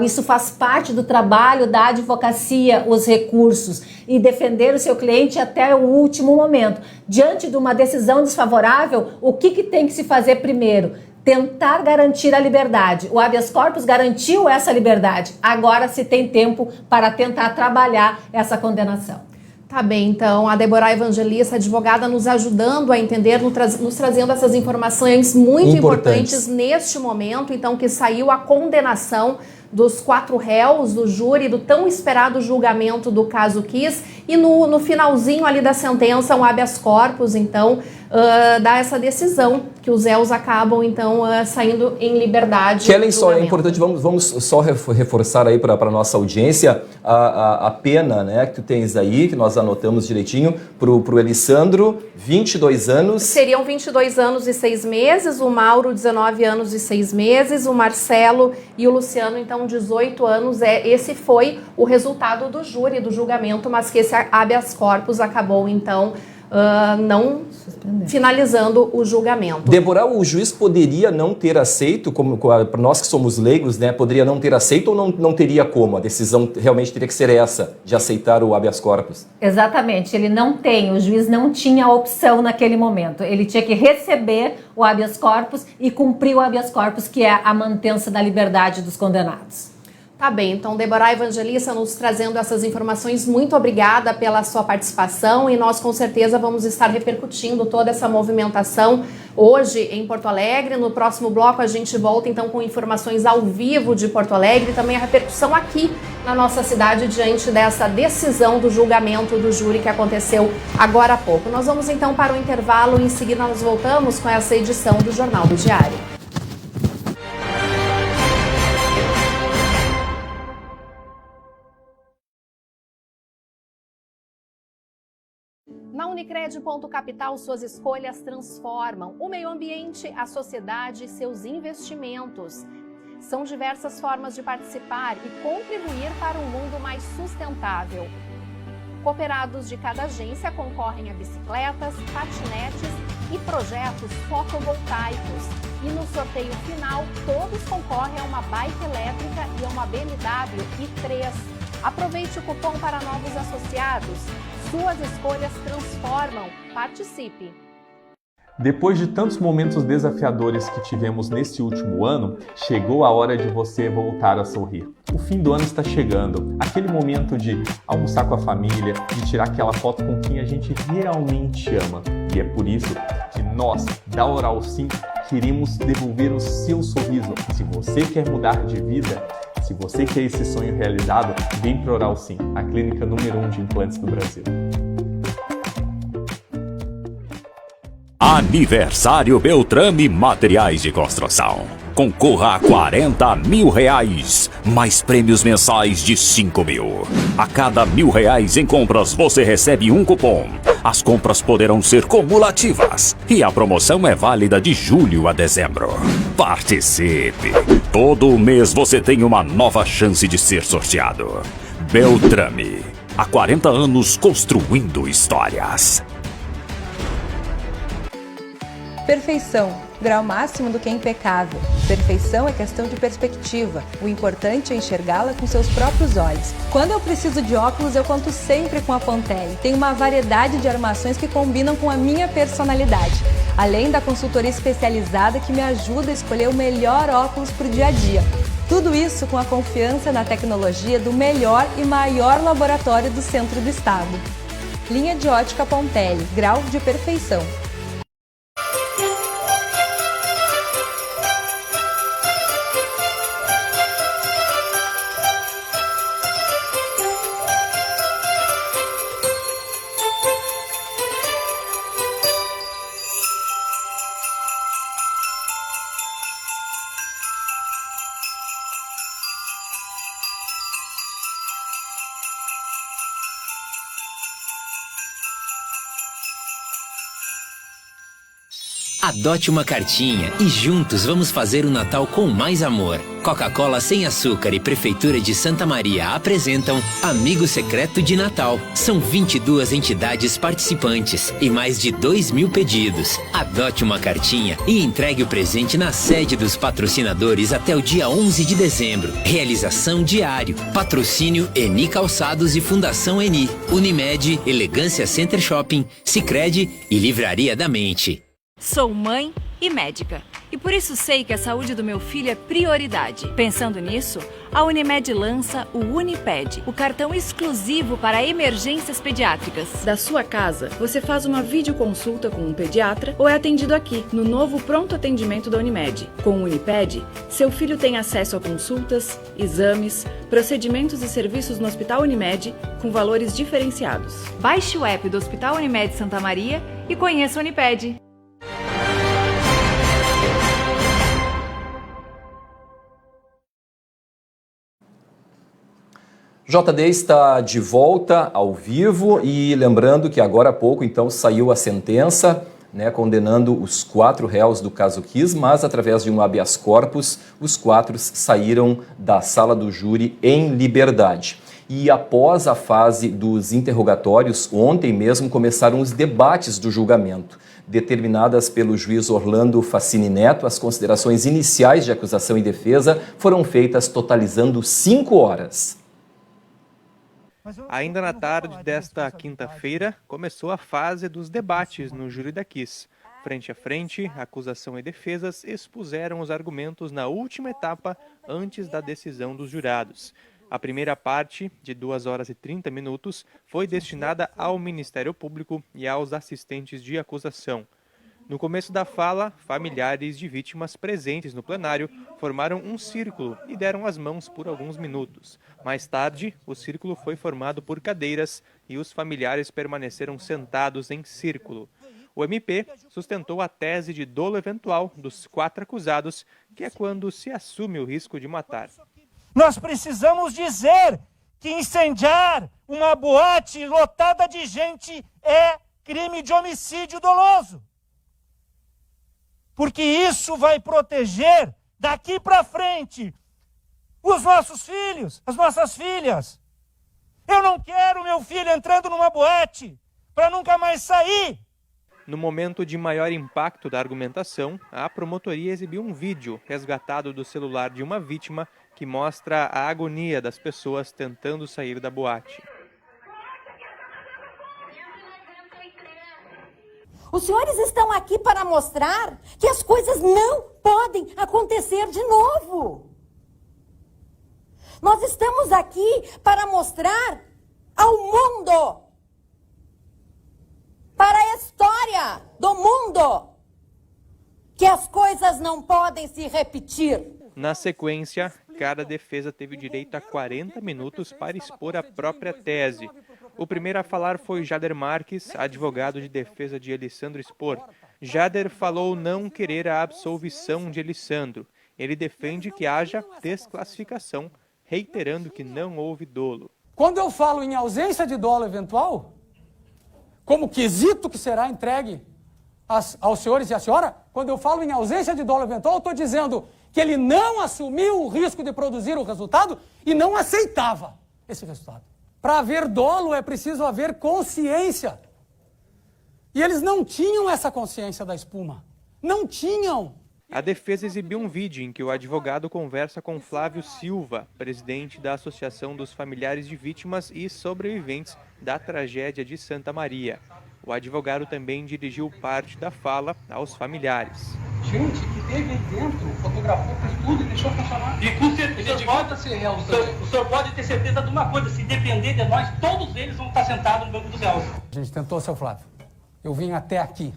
isso faz parte do trabalho da advocacia, os recursos, e defender o seu cliente até o último momento. Diante de uma decisão desfavorável, o que tem que se fazer primeiro? Tentar garantir a liberdade. O habeas corpus garantiu essa liberdade. Agora se tem tempo para tentar trabalhar essa condenação. Tá bem, então a Débora Evangelista, advogada, nos ajudando a entender, nos trazendo essas informações muito importantes neste momento, então, que saiu a condenação dos 4 réus do júri do tão esperado julgamento do caso Kiss, e no finalzinho ali da sentença, um habeas corpus, então, dá essa decisão que os réus acabam, então, saindo em liberdade. Kellen, só é importante, vamos só reforçar aí para a nossa audiência a pena, né, que tu tens aí, que nós anotamos direitinho, pro Elissandro, 22 anos. Seriam 22 anos e 6 meses, o Mauro, 19 anos e 6 meses, o Marcelo e o Luciano, então, 18 anos. Esse foi o resultado do júri, do julgamento, mas que esse habeas corpus acabou, então, não finalizando o julgamento. Débora, o juiz poderia não ter aceito, como para nós que somos leigos, né, poderia não ter aceito ou não teria como? A decisão realmente teria que ser essa, de aceitar o habeas corpus? Exatamente, o juiz não tinha opção naquele momento, ele tinha que receber o habeas corpus e cumprir o habeas corpus, que é a mantença da liberdade dos condenados. Tá bem, então Débora Evangelista nos trazendo essas informações, muito obrigada pela sua participação, e nós com certeza vamos estar repercutindo toda essa movimentação hoje em Porto Alegre. No próximo bloco a gente volta então com informações ao vivo de Porto Alegre e também a repercussão aqui na nossa cidade diante dessa decisão do julgamento do júri que aconteceu agora há pouco. Nós vamos então para o intervalo e em seguida nós voltamos com essa edição do Jornal do Diário. Na Unicred.capital, suas escolhas transformam o meio ambiente, a sociedade e seus investimentos. São diversas formas de participar e contribuir para um mundo mais sustentável. Cooperados de cada agência concorrem a bicicletas, patinetes e projetos fotovoltaicos. E no sorteio final, todos concorrem a uma bike elétrica e a uma BMW i3. Aproveite o cupom para novos associados. Suas escolhas transformam. Participe! Depois de tantos momentos desafiadores que tivemos nesse último ano, chegou a hora de você voltar a sorrir. O fim do ano está chegando, aquele momento de almoçar com a família, de tirar aquela foto com quem a gente realmente ama. E é por isso que nós, da Oral Sim, queremos devolver o seu sorriso. Se você quer mudar de vida, se você quer esse sonho realizado, vem para Oral Sim, a clínica número 1 de implantes do Brasil. Aniversário Beltrame Materiais de Construção. Concorra a R$40 mil, mais prêmios mensais de R$5 mil. A cada R$1.000 em compras você recebe um cupom. As compras poderão ser cumulativas e a promoção é válida de julho a dezembro. Participe! Todo mês você tem uma nova chance de ser sorteado. Beltrame, há 40 anos construindo histórias. Perfeição, grau máximo do que é impecável. Perfeição é questão de perspectiva. O importante é enxergá-la com seus próprios olhos. Quando eu preciso de óculos, eu conto sempre com a Pontelli. Tem uma variedade de armações que combinam com a minha personalidade. Além da consultoria especializada que me ajuda a escolher o melhor óculos para o dia a dia. Tudo isso com a confiança na tecnologia do melhor e maior laboratório do centro do estado. Linha de ótica Pontelli, grau de perfeição. Adote uma cartinha e juntos vamos fazer o Natal com mais amor. Coca-Cola Sem Açúcar e Prefeitura de Santa Maria apresentam Amigo Secreto de Natal. São 22 entidades participantes e mais de 2.000 pedidos. Adote uma cartinha e entregue o presente na sede dos patrocinadores até o dia 11 de dezembro. Realização Diário. Patrocínio Eni Calçados e Fundação Eni. Unimed, Elegância Center Shopping, Sicredi e Livraria da Mente. Sou mãe e médica. E por isso sei que a saúde do meu filho é prioridade. Pensando nisso, a Unimed lança o Uniped, o cartão exclusivo para emergências pediátricas. Da sua casa, você faz uma videoconsulta com um pediatra ou é atendido aqui, no novo pronto atendimento da Unimed. Com o Uniped, seu filho tem acesso a consultas, exames, procedimentos e serviços no Hospital Unimed com valores diferenciados. Baixe o app do Hospital Unimed Santa Maria e conheça o Uniped. JD está de volta ao vivo e lembrando que agora há pouco então saiu a sentença, condenando os 4 réus do caso Kiss, mas através de um habeas corpus, os 4 saíram da sala do júri em liberdade. E após a fase dos interrogatórios, ontem mesmo começaram os debates do julgamento. Determinadas pelo juiz Orlando Facini Neto, as considerações iniciais de acusação e defesa foram feitas totalizando 5 horas. Ainda na tarde desta quinta-feira, começou a fase dos debates no júri da Kiss. Frente a frente, acusação e defesas expuseram os argumentos na última etapa antes da decisão dos jurados. A primeira parte, de 2 horas e 30 minutos, foi destinada ao Ministério Público e aos assistentes de acusação. No começo da fala, familiares de vítimas presentes no plenário formaram um círculo e deram as mãos por alguns minutos. Mais tarde, o círculo foi formado por cadeiras e os familiares permaneceram sentados em círculo. O MP sustentou a tese de dolo eventual dos 4 acusados, que é quando se assume o risco de matar. Nós precisamos dizer que incendiar uma boate lotada de gente é crime de homicídio doloso. Porque isso vai proteger, daqui para frente, os nossos filhos, as nossas filhas. Eu não quero meu filho entrando numa boate para nunca mais sair. No momento de maior impacto da argumentação, a promotoria exibiu um vídeo resgatado do celular de uma vítima que mostra a agonia das pessoas tentando sair da boate. Os senhores estão aqui para mostrar que as coisas não podem acontecer de novo. Nós estamos aqui para mostrar ao mundo, para a história do mundo, que as coisas não podem se repetir. Na sequência, cada defesa teve direito a 40 minutos para expor a própria tese. O primeiro a falar foi Jader Marques, advogado de defesa de Elisandro Spor. Jader falou não querer a absolvição de Elisandro. Ele defende que haja desclassificação, reiterando que não houve dolo. Quando eu falo em ausência de dolo eventual, como quesito que será entregue aos senhores e à senhora, quando eu falo em ausência de dolo eventual, eu estou dizendo que ele não assumiu o risco de produzir o resultado e não aceitava esse resultado. Para haver dolo é preciso haver consciência. E eles não tinham essa consciência da espuma. Não tinham. A defesa exibiu um vídeo em que o advogado conversa com Flávio Silva, presidente da Associação dos Familiares de Vítimas e Sobreviventes da Tragédia de Santa Maria. O advogado também dirigiu parte da fala aos familiares. Gente que teve aí dentro, fotografou, fez tudo e deixou funcionar. E com certeza, o senhor pode ter certeza de uma coisa, se depender de nós, todos eles vão estar sentados no banco dos réus. A gente tentou, seu Flávio. Eu vim até aqui.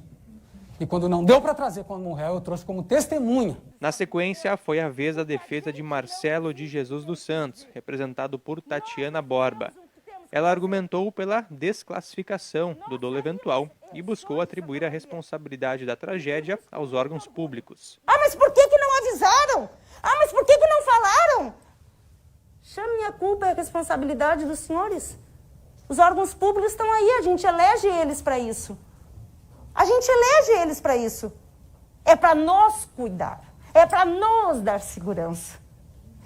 E quando não deu para trazer como um réu, eu trouxe como testemunha. Na sequência, foi a vez da defesa de Marcelo de Jesus dos Santos, representado por Tatiana Borba. Ela argumentou pela desclassificação do dolo eventual e buscou atribuir a responsabilidade da tragédia aos órgãos públicos. Ah, mas por que não avisaram? Ah, mas por que não falaram? Chame a culpa e a responsabilidade dos senhores. Os órgãos públicos estão aí, a gente elege eles para isso. A gente elege eles para isso. É para nós cuidar. É para nos dar segurança.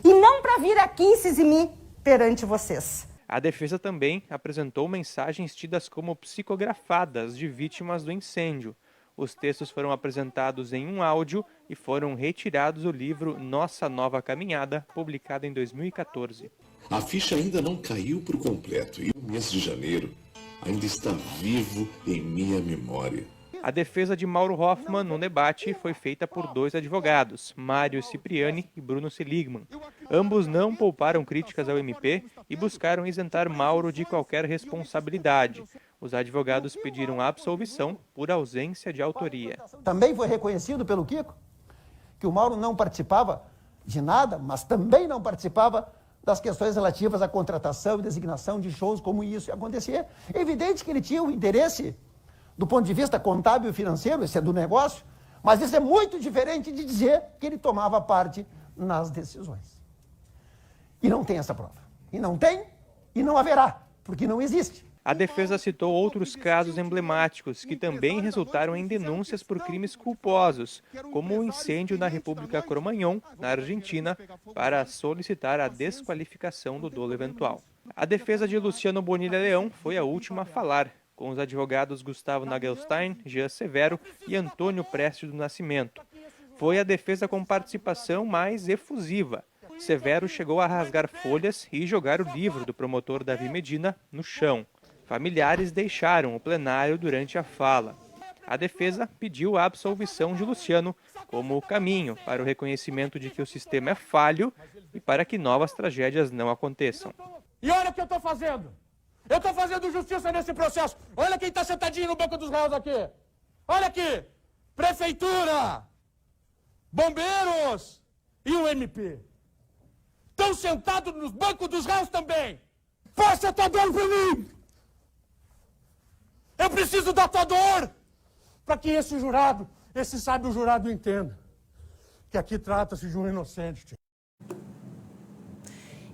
E não para vir aqui se eximir perante vocês. A defesa também apresentou mensagens tidas como psicografadas de vítimas do incêndio. Os textos foram apresentados em um áudio e foram retirados do livro Nossa Nova Caminhada, publicado em 2014. A ficha ainda não caiu por completo e o mês de janeiro ainda está vivo em minha memória. A defesa de Mauro Hoffmann no debate foi feita por dois advogados, Mário Cipriani e Bruno Seligman. Ambos não pouparam críticas ao MP e buscaram isentar Mauro de qualquer responsabilidade. Os advogados pediram absolvição por ausência de autoria. Também foi reconhecido pelo Kiko que o Mauro não participava de nada, mas também não participava das questões relativas à contratação e designação de shows, como isso ia acontecer. É evidente que ele tinha um interesse do ponto de vista contábil e financeiro, esse é do negócio, mas isso é muito diferente de dizer que ele tomava parte nas decisões. E não tem essa prova. E não tem, e não haverá, porque não existe. A defesa citou outros casos emblemáticos que também resultaram em denúncias por crimes culposos, como o incêndio na República Cromagnon, na Argentina, para solicitar a desqualificação do dolo eventual. A defesa de Luciano Bonilha Leão foi a última a falar, com os advogados Gustavo Nagelstein, Jean Severo e Antônio Prestes do Nascimento. Foi a defesa com participação mais efusiva. Severo chegou a rasgar folhas e jogar o livro do promotor Davi Medina no chão. Familiares deixaram o plenário durante a fala. A defesa pediu a absolvição de Luciano como o caminho para o reconhecimento de que o sistema é falho e para que novas tragédias não aconteçam. E olha o que eu estou fazendo. Eu estou fazendo justiça nesse processo. Olha quem está sentadinho no banco dos réus aqui. Olha aqui. Prefeitura, bombeiros e o MP. Estão sentados nos bancos dos réus também. Passa a tua dor para mim. Eu preciso da tua dor. Para que esse jurado, esse sábio jurado entenda que aqui trata-se de um inocente.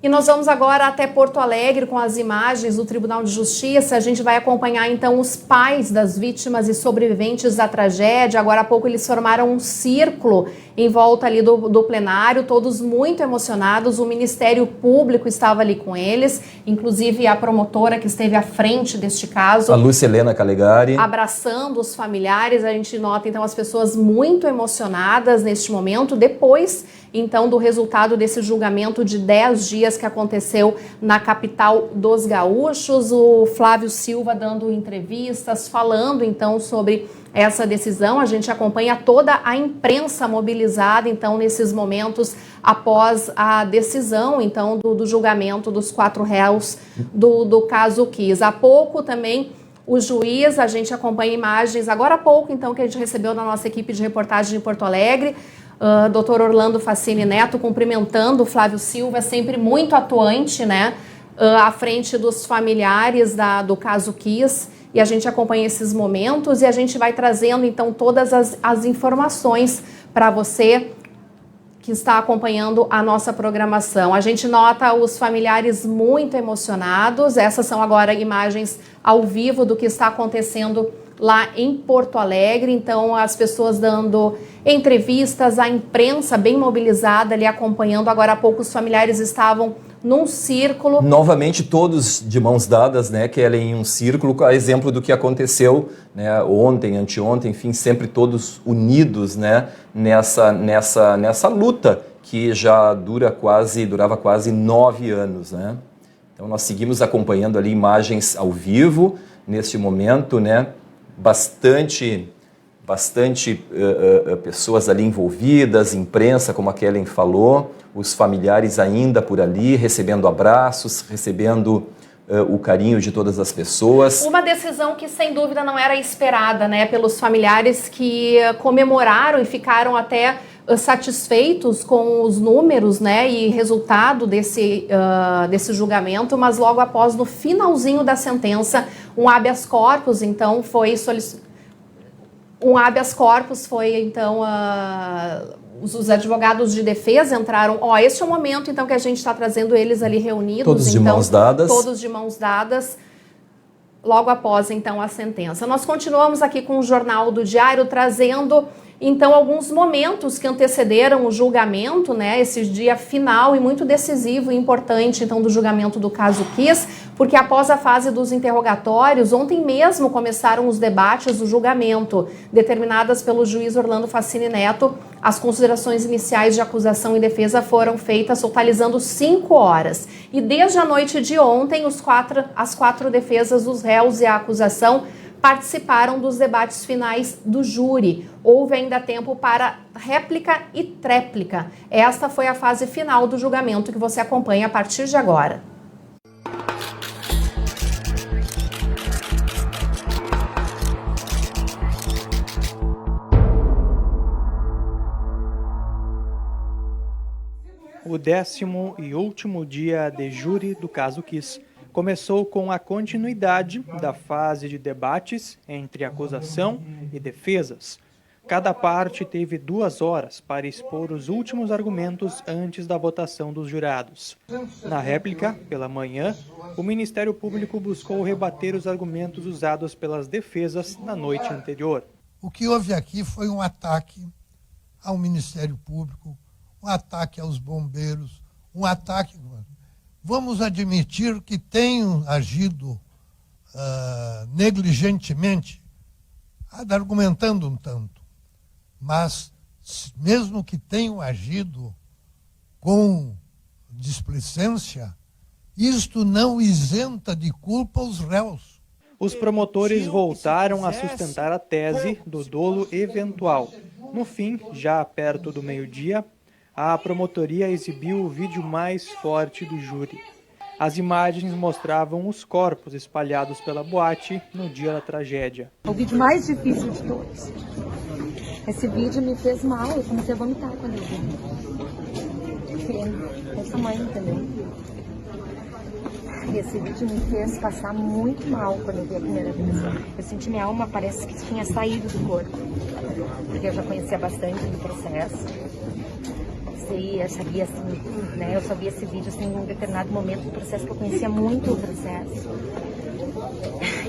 E nós vamos agora até Porto Alegre com as imagens do Tribunal de Justiça. A gente vai acompanhar então os pais das vítimas e sobreviventes da tragédia. Agora há pouco eles formaram um círculo em volta ali do plenário, todos muito emocionados. O Ministério Público estava ali com eles, inclusive a promotora que esteve à frente deste caso. A Lúcia Helena Calegari. Abraçando os familiares. A gente nota então as pessoas muito emocionadas neste momento, depois então do resultado desse julgamento de 10 dias que aconteceu na capital dos gaúchos. O Flávio Silva dando entrevistas, falando então sobre essa decisão. A gente acompanha toda a imprensa mobilizada então nesses momentos após a decisão então do julgamento dos 4 réus do caso Kiss. Há pouco também o juiz, a gente acompanha imagens agora há pouco então que a gente recebeu da nossa equipe de reportagem de Porto Alegre. Dr. Orlando Facini Neto cumprimentando o Flávio Silva, sempre muito atuante, né, à frente dos familiares do caso Kiss, e a gente acompanha esses momentos e a gente vai trazendo então todas as informações para você que está acompanhando a nossa programação. A gente nota os familiares muito emocionados. Essas são agora imagens ao vivo do que está acontecendo lá em Porto Alegre, então as pessoas dando entrevistas, a imprensa bem mobilizada ali acompanhando. Agora há pouco os familiares estavam num círculo. Novamente todos de mãos dadas, né, que ela em um círculo, a exemplo do que aconteceu, né, ontem, anteontem, enfim, sempre todos unidos, né, nessa luta que já durava quase 9 anos, né. Então nós seguimos acompanhando ali imagens ao vivo neste momento, né, bastante pessoas ali envolvidas, imprensa, como a Kellen falou, os familiares ainda por ali, recebendo abraços, recebendo o carinho de todas as pessoas. Uma decisão que sem dúvida não era esperada, né, pelos familiares que comemoraram e ficaram até satisfeitos com os números, né, e resultado desse julgamento, mas logo após, no finalzinho da sentença, um habeas corpus, então, foi solicitado. Os advogados de defesa entraram. Este é o momento, então, que a gente está trazendo eles ali reunidos. Todos de mãos dadas. Todos de mãos dadas, logo após, então, a sentença. Nós continuamos aqui com o Jornal do Diário, trazendo, então, alguns momentos que antecederam o julgamento, né, esse dia final e muito decisivo e importante, então, do julgamento do caso Kiss, porque após a fase dos interrogatórios, ontem mesmo começaram os debates do julgamento, determinadas pelo juiz Orlando Facini Neto. As considerações iniciais de acusação e defesa foram feitas totalizando 5 horas. E desde a noite de ontem, as 4 defesas dos réus e a acusação participaram dos debates finais do júri. Houve ainda tempo para réplica e tréplica. Esta foi a fase final do julgamento que você acompanha a partir de agora. O 10º e último dia de júri do caso Kiss começou com a continuidade da fase de debates entre acusação e defesas. Cada parte teve 2 horas para expor os últimos argumentos antes da votação dos jurados. Na réplica, pela manhã, o Ministério Público buscou rebater os argumentos usados pelas defesas na noite anterior. O que houve aqui foi um ataque ao Ministério Público, um ataque aos bombeiros, um ataque... Vamos admitir que tenham agido negligentemente, argumentando um tanto, mas mesmo que tenham agido com displicência, isto não isenta de culpa os réus. Os promotores voltaram a sustentar a tese do dolo eventual. No fim, já perto do meio-dia, a promotoria exibiu o vídeo mais forte do júri. As imagens mostravam os corpos espalhados pela boate no dia da tragédia. O vídeo mais difícil de todos. Esse vídeo me fez mal, eu comecei a vomitar quando eu vi. Essa mãe, entendeu? Esse vídeo me fez passar muito mal quando eu vi a primeira vez. Eu senti minha alma, parece que tinha saído do corpo. Porque eu já conhecia bastante do processo. sabia assim, né? Eu só vi esse vídeo assim, em um determinado momento do processo que eu conhecia muito o processo.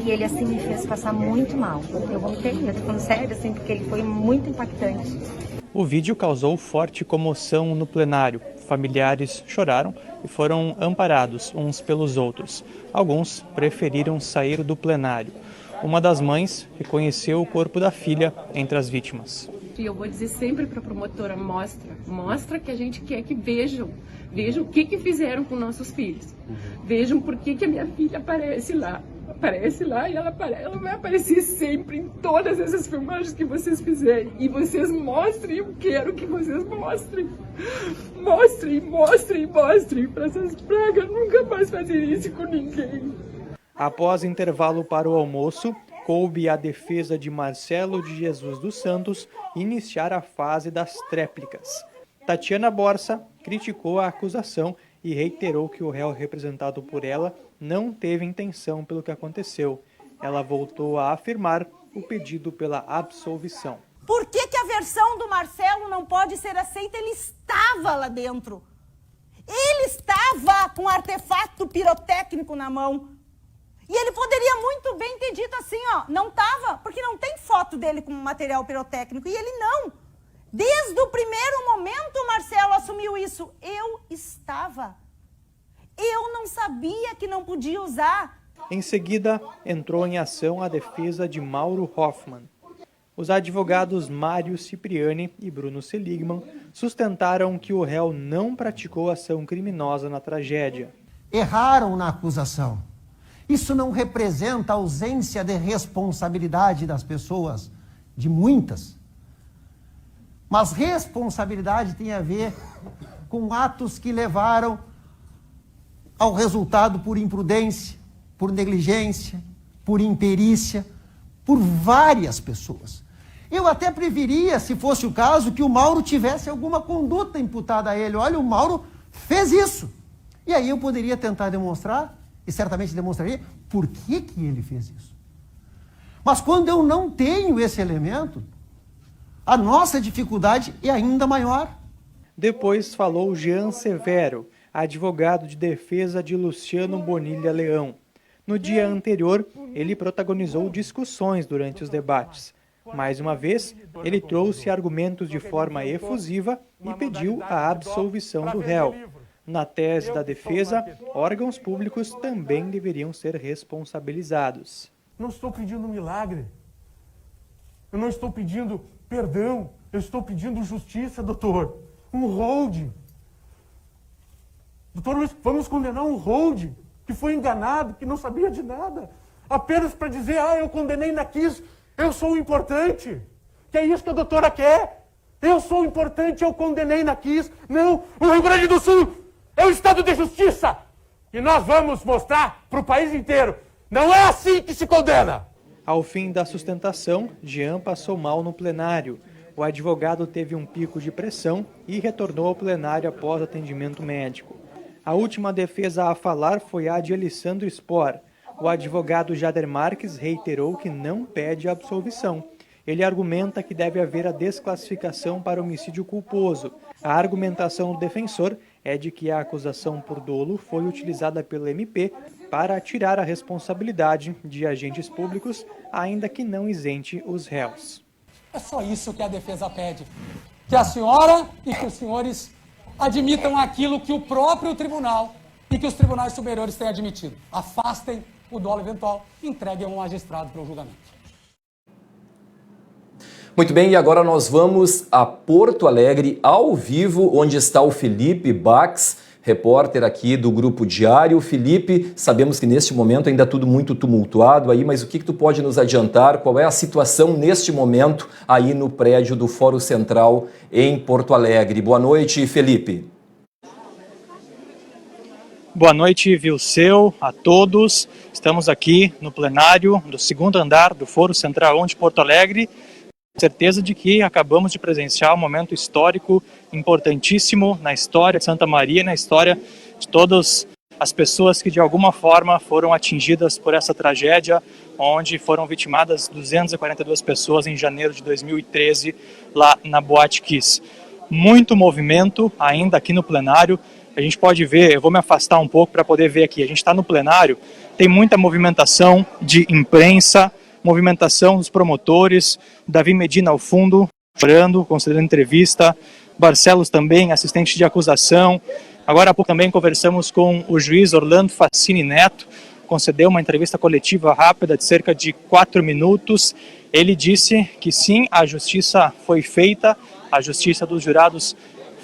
E ele assim me fez passar muito mal. Eu vomitei, eu tô falando sério, assim, porque ele foi muito impactante. O vídeo causou forte comoção no plenário. Familiares choraram e foram amparados uns pelos outros. Alguns preferiram sair do plenário. Uma das mães reconheceu o corpo da filha entre as vítimas. E eu vou dizer sempre para a promotora, mostra que a gente quer que vejam o que fizeram com nossos filhos. Vejam por que a minha filha aparece lá e ela vai aparecer sempre em todas essas filmagens que vocês fizerem. E vocês mostrem, eu quero que vocês mostrem. Mostrem para essas pragas nunca mais fazerem isso com ninguém. Após intervalo para o almoço, coube à defesa de Marcelo de Jesus dos Santos iniciar a fase das tréplicas. Tatiana Borsa criticou a acusação e reiterou que o réu representado por ela não teve intenção pelo que aconteceu. Ela voltou a afirmar o pedido pela absolvição. Por que a versão do Marcelo não pode ser aceita? Ele estava lá dentro. Ele estava com um artefato pirotécnico na mão. E ele poderia muito bem ter dito assim, ó, não estava, porque não tem foto dele com material pirotécnico. E ele não. Desde o primeiro momento o Marcelo assumiu isso. Eu estava. Eu não sabia que não podia usar. Em seguida, entrou em ação a defesa de Mauro Hoffman. Os advogados Mário Cipriani e Bruno Seligman sustentaram que o réu não praticou ação criminosa na tragédia. Erraram na acusação. Isso não representa a ausência de responsabilidade das pessoas, de muitas. Mas responsabilidade tem a ver com atos que levaram ao resultado por imprudência, por negligência, por imperícia, por várias pessoas. Eu até preferia, se fosse o caso, que o Mauro tivesse alguma conduta imputada a ele. Olha, o Mauro fez isso. E aí eu poderia tentar demonstrar, e certamente demonstraria, por que ele fez isso. Mas quando eu não tenho esse elemento, a nossa dificuldade é ainda maior. Depois falou Jean Severo, advogado de defesa de Luciano Bonilha Leão. No dia anterior, ele protagonizou discussões durante os debates. Mais uma vez, ele trouxe argumentos de forma efusiva e pediu a absolvição do réu. Na tese da defesa, órgãos públicos também deveriam ser responsabilizados. Não estou pedindo um milagre. Eu não estou pedindo perdão. Eu estou pedindo justiça, doutor. Um hold. Doutor, vamos condenar um hold que foi enganado, que não sabia de nada. Apenas para dizer, eu condenei na Kiss, eu sou importante. Que é isso que a doutora quer. Eu sou importante, eu condenei na Kiss. Não, o Rio Grande do Sul é o estado de justiça. E nós vamos mostrar para o país inteiro. Não é assim que se condena. Ao fim da sustentação, Jean passou mal no plenário. O advogado teve um pico de pressão e retornou ao plenário após atendimento médico. A última defesa a falar foi a de Alessandro Spor. O advogado Jader Marques reiterou que não pede absolvição. Ele argumenta que deve haver a desclassificação para homicídio culposo. A argumentação do defensor é de que a acusação por dolo foi utilizada pelo MP para tirar a responsabilidade de agentes públicos, ainda que não isente os réus. É só isso que a defesa pede. Que a senhora e que os senhores admitam aquilo que o próprio tribunal e que os tribunais superiores têm admitido. Afastem o dolo eventual e entreguem ao magistrado para o julgamento. Muito bem, e agora nós vamos a Porto Alegre, ao vivo, onde está o Felipe Bax, repórter aqui do Grupo Diário. Felipe, sabemos que neste momento ainda tudo muito tumultuado aí, mas o que tu pode nos adiantar? Qual é a situação neste momento aí no prédio do Fórum Central em Porto Alegre? Boa noite, Felipe. Boa noite, Vilceu, a todos. Estamos aqui no plenário do segundo andar do Fórum Central de Porto Alegre. Certeza de que acabamos de presenciar um momento histórico importantíssimo na história de Santa Maria, na história de todas as pessoas que de alguma forma foram atingidas por essa tragédia, onde foram vitimadas 242 pessoas em janeiro de 2013 lá na Boate Kiss. muito movimento ainda aqui no plenário. A gente pode ver, eu vou me afastar um pouco para poder ver aqui, a gente está no plenário, tem muita movimentação de imprensa, movimentação dos promotores, Davi Medina ao fundo, chorando, concedendo entrevista, Barcelos também, assistente de acusação. Agora há pouco também conversamos com o juiz Orlando Fassini Neto, concedeu uma entrevista coletiva rápida de cerca de 4 minutos. Ele disse que sim, a justiça foi feita, a justiça dos jurados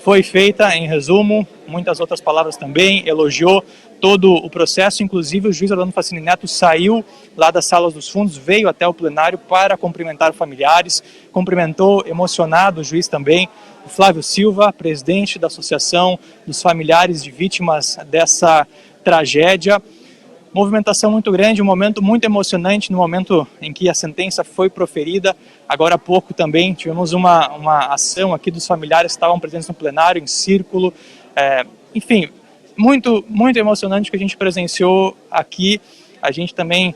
foi feita, em resumo, muitas outras palavras também, elogiou todo o processo, inclusive o juiz Orlando Fassini Neto saiu lá das salas dos fundos, veio até o plenário para cumprimentar familiares, cumprimentou emocionado o juiz também, o Flávio Silva, presidente da Associação dos Familiares de Vítimas dessa tragédia. Movimentação muito grande, um momento muito emocionante no momento em que a sentença foi proferida. Agora há pouco também tivemos uma ação aqui dos familiares que estavam presentes no plenário, em círculo. Enfim, muito emocionante que a gente presenciou aqui. A gente também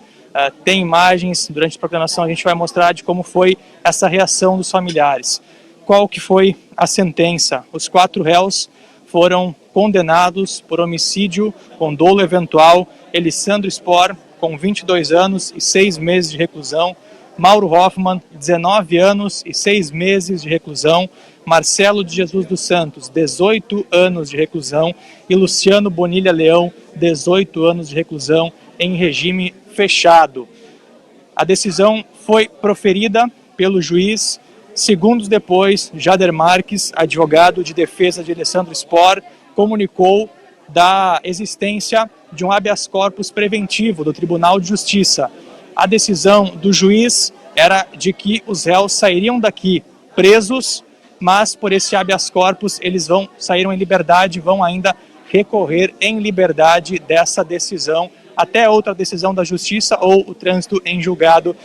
tem imagens, durante a proclamação a gente vai mostrar de como foi essa reação dos familiares. Qual que foi a sentença? Os 4 réus foram condenados por homicídio com dolo eventual. Elisandro Spor, com 22 anos e 6 meses de reclusão. Mauro Hoffman, 19 anos e 6 meses de reclusão. Marcelo de Jesus dos Santos, 18 anos de reclusão. E Luciano Bonilha Leão, 18 anos de reclusão em regime fechado. A decisão foi proferida pelo juiz. Segundos depois, Jader Marques, advogado de defesa de Elisandro Spor, comunicou da existência de um habeas corpus preventivo do Tribunal de Justiça. A decisão do juiz era de que os réus sairiam daqui presos, mas por esse habeas corpus eles saíram em liberdade, vão ainda recorrer em liberdade dessa decisão até outra decisão da Justiça ou o trânsito em julgado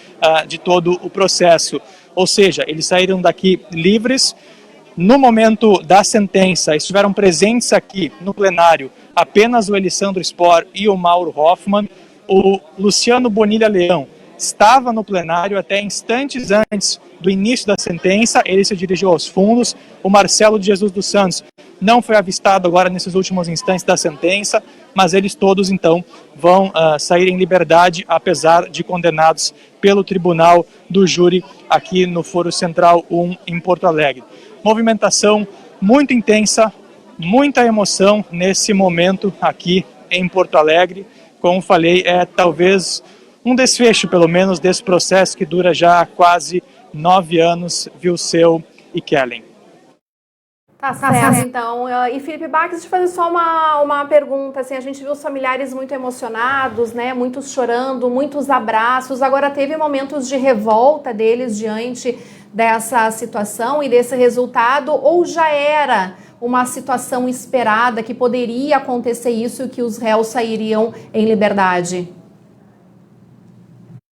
de todo o processo. Ou seja, eles saíram daqui livres. No momento da sentença, estiveram presentes aqui no plenário apenas o Elisandro Spor e o Mauro Hoffman. O Luciano Bonilha Leão estava no plenário até instantes antes do início da sentença, ele se dirigiu aos fundos. O Marcelo de Jesus dos Santos não foi avistado agora nesses últimos instantes da sentença, mas eles todos então vão sair em liberdade, apesar de condenados pelo Tribunal do Júri aqui no Foro Central 1 em Porto Alegre. Movimentação muito intensa, muita emoção nesse momento aqui em Porto Alegre. Como falei, é talvez um desfecho, pelo menos, desse processo que dura já quase 9 anos, Vilseu e Kellen. Tá certo, então. E Felipe Bach, deixa eu fazer só uma pergunta. Assim, a gente viu os familiares muito emocionados, né? Muitos chorando, muitos abraços. Agora, teve momentos de revolta deles diante dessa situação e desse resultado, ou já era uma situação esperada que poderia acontecer isso e que os réus sairiam em liberdade?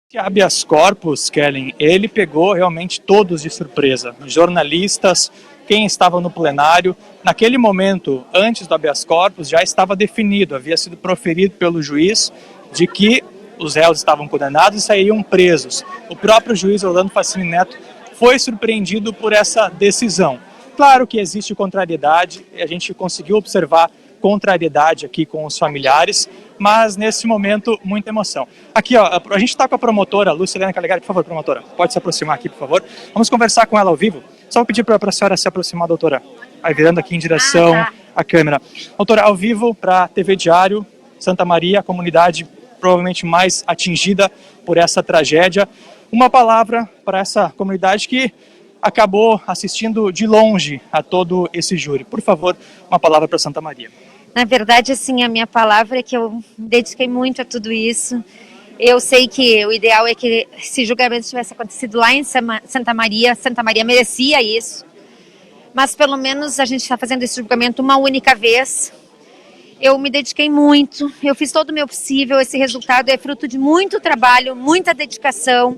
Esse habeas corpus, Kellen, ele pegou realmente todos de surpresa. Jornalistas, quem estava no plenário. Naquele momento, antes do habeas corpus, já estava definido, havia sido proferido pelo juiz de que os réus estavam condenados e sairiam presos. O próprio juiz Orlando Fassini Neto foi surpreendido por essa decisão. Claro que existe contrariedade, a gente conseguiu observar contrariedade aqui com os familiares, mas nesse momento muita emoção. Aqui, ó, a gente está com a promotora Lúcia Helena Calegari. Por favor, promotora, pode se aproximar aqui, por favor. Vamos conversar com ela ao vivo. Só vou pedir para a senhora se aproximar, doutora. Aí, virando aqui em direção à câmera. Doutora, ao vivo para a TV Diário, Santa Maria, a comunidade provavelmente mais atingida por essa tragédia. Uma palavra para essa comunidade que acabou assistindo de longe a todo esse júri. Por favor, uma palavra para Santa Maria. Na verdade, assim, a minha palavra é que eu me dediquei muito a tudo isso. Eu sei que o ideal é que esse julgamento tivesse acontecido lá em Santa Maria merecia isso. Mas pelo menos a gente está fazendo esse julgamento uma única vez. Eu me dediquei muito, eu fiz todo o meu possível. Esse resultado é fruto de muito trabalho, muita dedicação.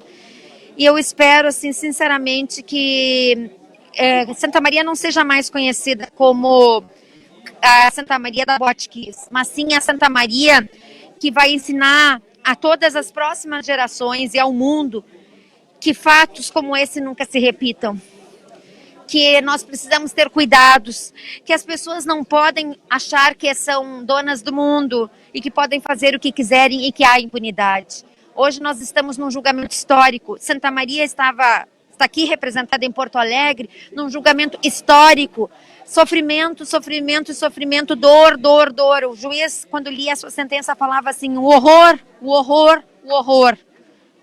E eu espero, assim, sinceramente, que Santa Maria não seja mais conhecida como a Santa Maria da Botkiss, mas sim a Santa Maria que vai ensinar a todas as próximas gerações e ao mundo que fatos como esse nunca se repitam. que nós precisamos ter cuidados, que as pessoas não podem achar que são donas do mundo e que podem fazer o que quiserem e que há impunidade. Hoje nós estamos num julgamento histórico. Santa Maria está aqui representada em Porto Alegre, num julgamento histórico. Sofrimento, sofrimento, sofrimento, dor, dor, dor. O juiz, quando lia a sua sentença, falava assim, o horror, o horror, o horror.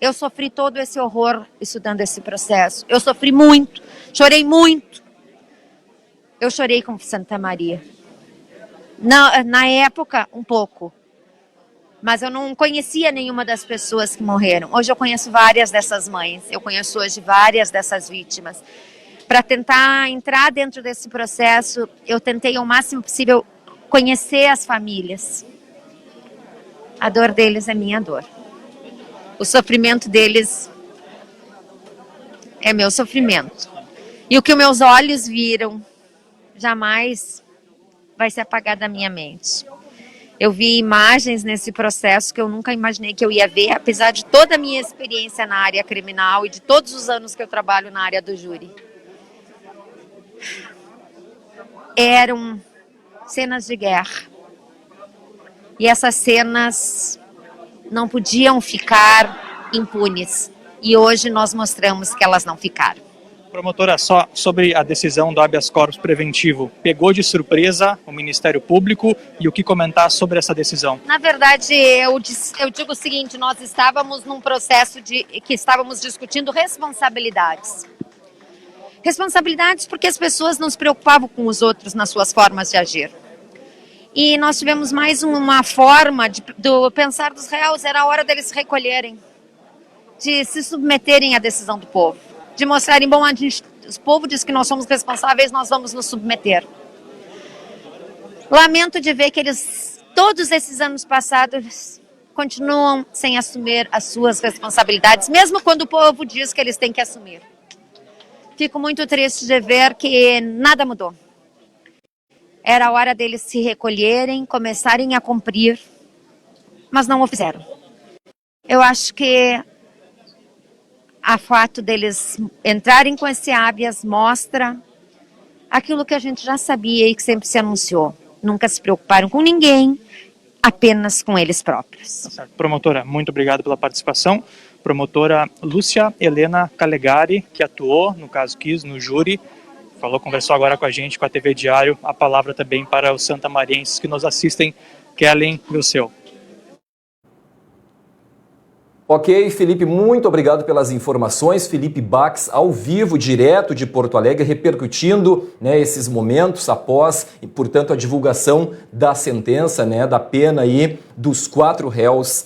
Eu sofri todo esse horror estudando esse processo. Eu sofri muito, chorei muito. Eu chorei com Santa Maria. Na época, um pouco. Mas eu não conhecia nenhuma das pessoas que morreram. Hoje eu conheço várias dessas mães. Eu conheço hoje várias dessas vítimas. Para tentar entrar dentro desse processo, eu tentei ao máximo possível conhecer as famílias. A dor deles é minha dor. O sofrimento deles é meu sofrimento. E o que os meus olhos viram jamais vai se apagar da minha mente. Eu vi imagens nesse processo que eu nunca imaginei que eu ia ver, apesar de toda a minha experiência na área criminal e de todos os anos que eu trabalho na área do júri. Eram cenas de guerra. E essas cenas não podiam ficar impunes. E hoje nós mostramos que elas não ficaram. Promotora, só sobre a decisão do habeas corpus preventivo, pegou de surpresa o Ministério Público e o que comentar sobre essa decisão? Na verdade, eu digo o seguinte, nós estávamos num processo que estávamos discutindo responsabilidades. Responsabilidades porque as pessoas não se preocupavam com os outros nas suas formas de agir. E nós tivemos mais uma forma do pensar dos réus, era a hora deles se recolherem, de se submeterem à decisão do povo. De mostrarem, bom, o povo diz que nós somos responsáveis, nós vamos nos submeter. Lamento de ver que eles, todos esses anos passados, continuam sem assumir as suas responsabilidades, mesmo quando o povo diz que eles têm que assumir. Fico muito triste de ver que nada mudou. Era a hora deles se recolherem, começarem a cumprir, mas não o fizeram. Eu acho que a fato deles entrarem com esse habeas mostra aquilo que a gente já sabia e que sempre se anunciou. Nunca se preocuparam com ninguém, apenas com eles próprios. Tá certo. Promotora, muito obrigado pela participação. Promotora Lúcia Helena Calegari, que atuou no caso Kiss, no júri, conversou agora com a gente, com a TV Diário. A palavra também para os santamarienses que nos assistem. Kellen Wilseu. Ok, Felipe, muito obrigado pelas informações. Felipe Bax, ao vivo, direto de Porto Alegre, repercutindo, né, esses momentos após, e, portanto, a divulgação da sentença, né, da pena aí dos 4 réus,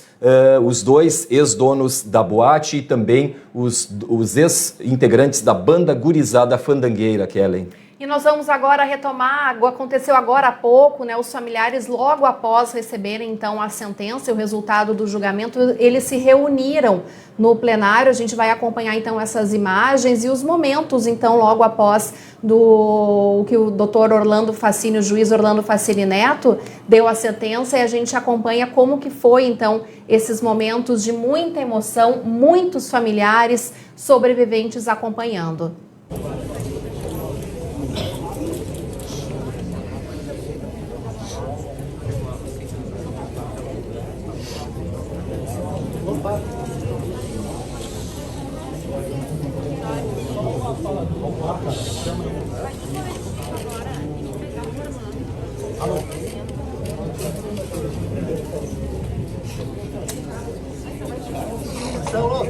os 2 ex-donos da boate e também os ex-integrantes da banda gurizada fandangueira, Kellen. E nós vamos agora retomar, aconteceu agora há pouco, né, os familiares logo após receberem então a sentença e o resultado do julgamento, eles se reuniram no plenário. A gente vai acompanhar então essas imagens e os momentos então logo após do que o doutor Orlando Facini, o juiz Orlando Facini Neto, deu a sentença, e a gente acompanha como que foi então esses momentos de muita emoção, muitos familiares, sobreviventes acompanhando.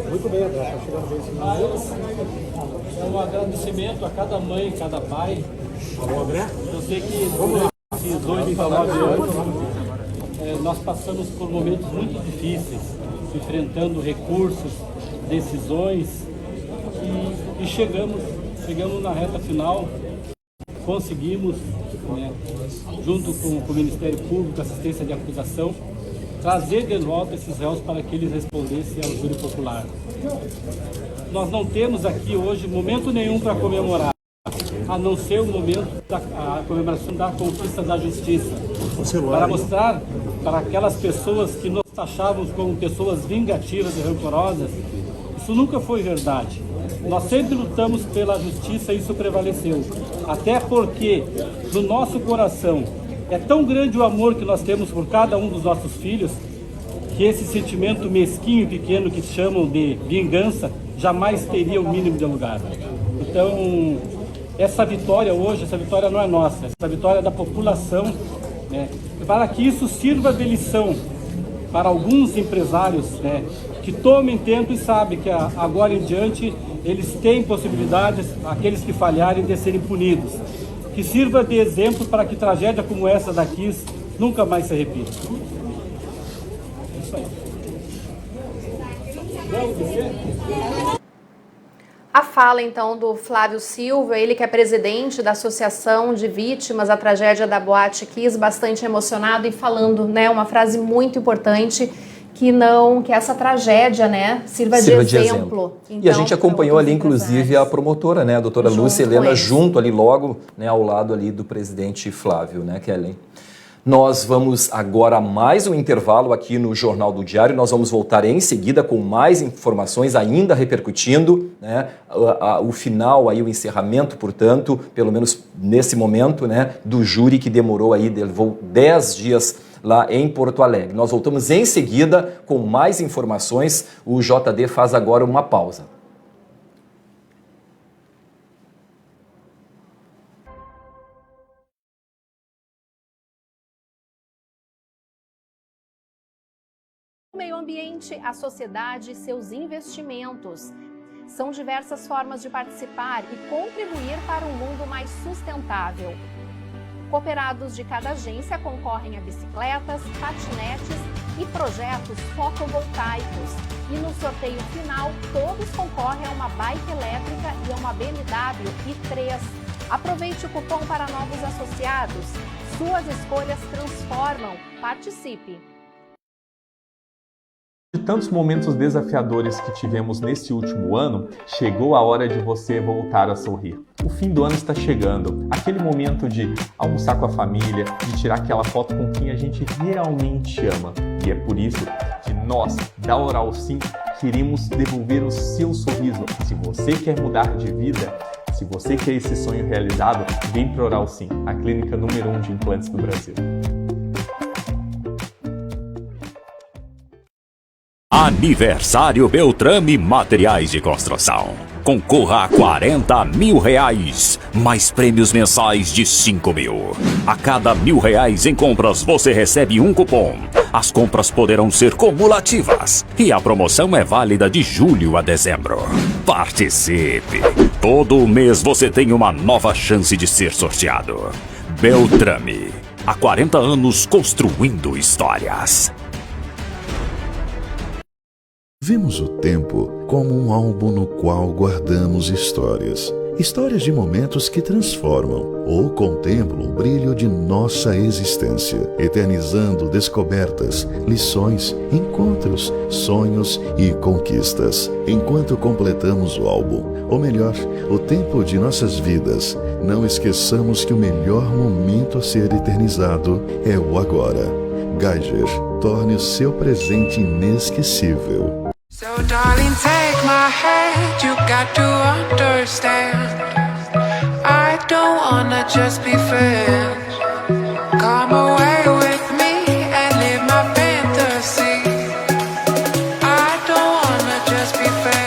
Muito bem, André, está chegando bem esse momento. É um agradecimento a cada mãe, cada pai. Alô, André? Eu sei que esses 89 anos nós passamos por momentos muito difíceis, enfrentando recursos, decisões e chegamos na reta final, conseguimos, né, junto com o Ministério Público, assistência de acusação, trazer de volta esses réus para que eles respondessem ao júri popular. Nós não temos aqui hoje momento nenhum para comemorar, a não ser o momento da comemoração da conquista da justiça, para mostrar para aquelas pessoas que nós taxávamos como pessoas vingativas e rancorosas, isso nunca foi verdade. Nós sempre lutamos pela justiça e isso prevaleceu. Até porque no nosso coração é tão grande o amor que nós temos por cada um dos nossos filhos, que esse sentimento mesquinho e pequeno que chamam de vingança jamais teria o mínimo de lugar. Então, essa vitória hoje, essa vitória não é nossa, essa vitória é da população, né? Para que isso sirva de lição para alguns empresários, né, que tomem tempo e sabem que agora em diante eles têm possibilidades, aqueles que falharem, de serem punidos. Que sirva de exemplo para que tragédia como essa da Kiss nunca mais se repita. É isso aí. Vamos descer? A fala, então, do Flávio Silva, ele que é presidente da Associação de Vítimas da Tragédia da Boate Kiss, bastante emocionado e falando, né, uma frase muito importante, que essa tragédia, né, sirva de exemplo. Então, e a gente acompanhou ali, inclusive, a promotora, né, a doutora Lúcia Helena, junto ali logo, né, ao lado ali do presidente Flávio, né, Kellen? Nós vamos agora a mais um intervalo aqui no Jornal do Diário. Nós vamos voltar em seguida com mais informações, ainda repercutindo, né, o final, aí, o encerramento, portanto, pelo menos nesse momento, né, do júri que demorou aí, levou 10 dias lá em Porto Alegre. Nós voltamos em seguida com mais informações. O JD faz agora uma pausa. O meio ambiente, a sociedade e seus investimentos. São diversas formas de participar e contribuir para um mundo mais sustentável. Cooperados de cada agência concorrem a bicicletas, patinetes e projetos fotovoltaicos. E no sorteio final, todos concorrem a uma bike elétrica e a uma BMW i3. Aproveite o cupom para novos associados. Suas escolhas transformam. Participe! De tantos momentos desafiadores que tivemos nesse último ano, chegou a hora de você voltar a sorrir. O fim do ano está chegando, aquele momento de almoçar com a família, de tirar aquela foto com quem a gente realmente ama. E é por isso que nós, da Oral Sim, queremos devolver o seu sorriso. Se você quer mudar de vida, se você quer esse sonho realizado, vem para Oral Sim, a clínica número 1 de implantes do Brasil. Aniversário Beltrame Materiais de Construção. Concorra a R$40 mil, mais prêmios mensais de 5 mil. A cada R$1.000 em compras você recebe um cupom. As compras poderão ser cumulativas e a promoção é válida de julho a dezembro. Participe! Todo mês você tem uma nova chance de ser sorteado. Beltrame. Há 40 anos construindo histórias. Vemos o tempo como um álbum no qual guardamos histórias. Histórias de momentos que transformam ou contemplam o brilho de nossa existência, eternizando descobertas, lições, encontros, sonhos e conquistas. Enquanto completamos o álbum, ou melhor, o tempo de nossas vidas, não esqueçamos que o melhor momento a ser eternizado é o agora. Geiger, torne o seu presente inesquecível. So darling, take my hand, you got to understand, I don't wanna just be friends. Come away with me and live my fantasy, I don't wanna just be friends.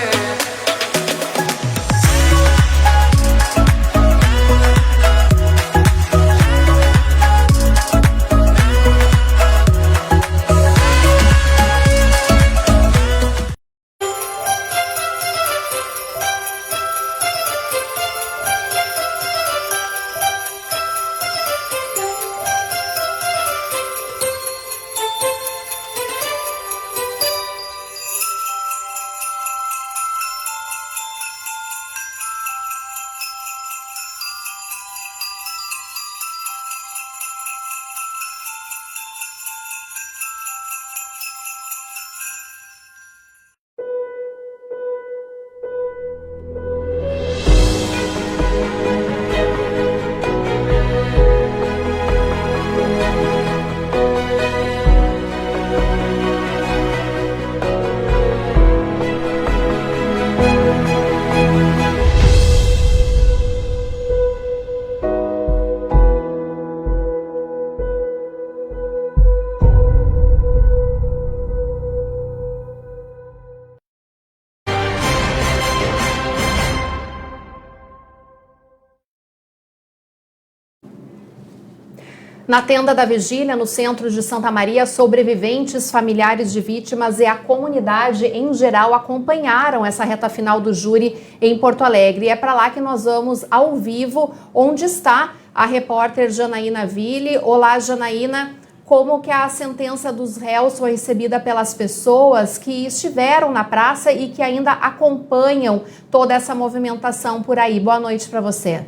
Na tenda da vigília, no centro de Santa Maria, sobreviventes, familiares de vítimas e a comunidade em geral acompanharam essa reta final do júri em Porto Alegre. E é para lá que nós vamos ao vivo, onde está a repórter Janaína Ville. Olá, Janaína. Como que a sentença dos réus foi recebida pelas pessoas que estiveram na praça e que ainda acompanham toda essa movimentação por aí? Boa noite para você.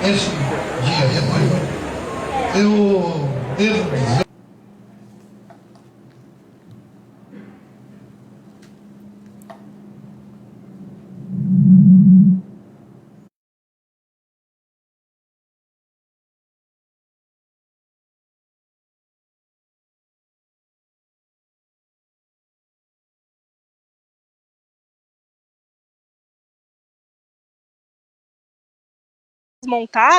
Esse dia eu devo dizer desmontada,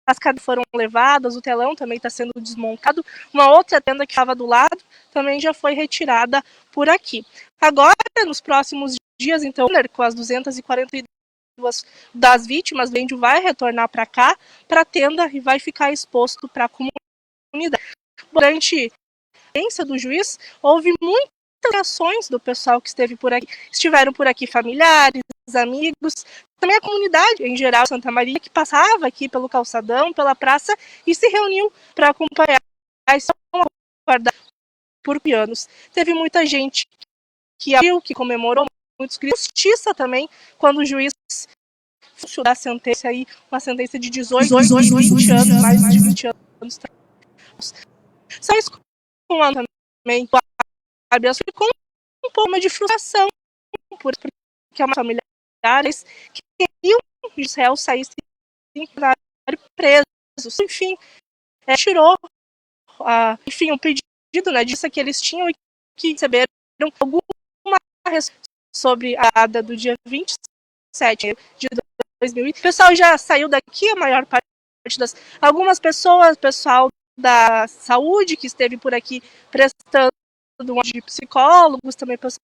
as cadeiras foram levadas, o telão também está sendo desmontado. Uma outra tenda que estava do lado também já foi retirada por aqui. Agora, nos próximos dias, então, com as 242 das vítimas, o índio vai retornar para cá, para a tenda, e vai ficar exposto para a comunidade. Durante a audiência do juiz, houve muitas reações do pessoal que esteve por aqui. Estiveram por aqui familiares, amigos, também a comunidade em geral de Santa Maria, que passava aqui pelo calçadão, pela praça, e se reuniu para acompanhar esse guardado por anos. Teve muita gente que abriu, que comemorou, muitos gritos. Justiça também, quando o juiz da sentença aí, uma sentença de 18 anos, mais de 20 anos. Só isso com ano também, com um pouco de frustração, porque é uma família que queriam que os réus saíssem presos. Enfim, tirou o pedido, né, disso que eles tinham e que receberam alguma resposta sobre a data do dia 27 de 2000. O pessoal já saiu daqui, a maior parte algumas pessoas, pessoal da saúde que esteve por aqui prestando de psicólogos, também pessoal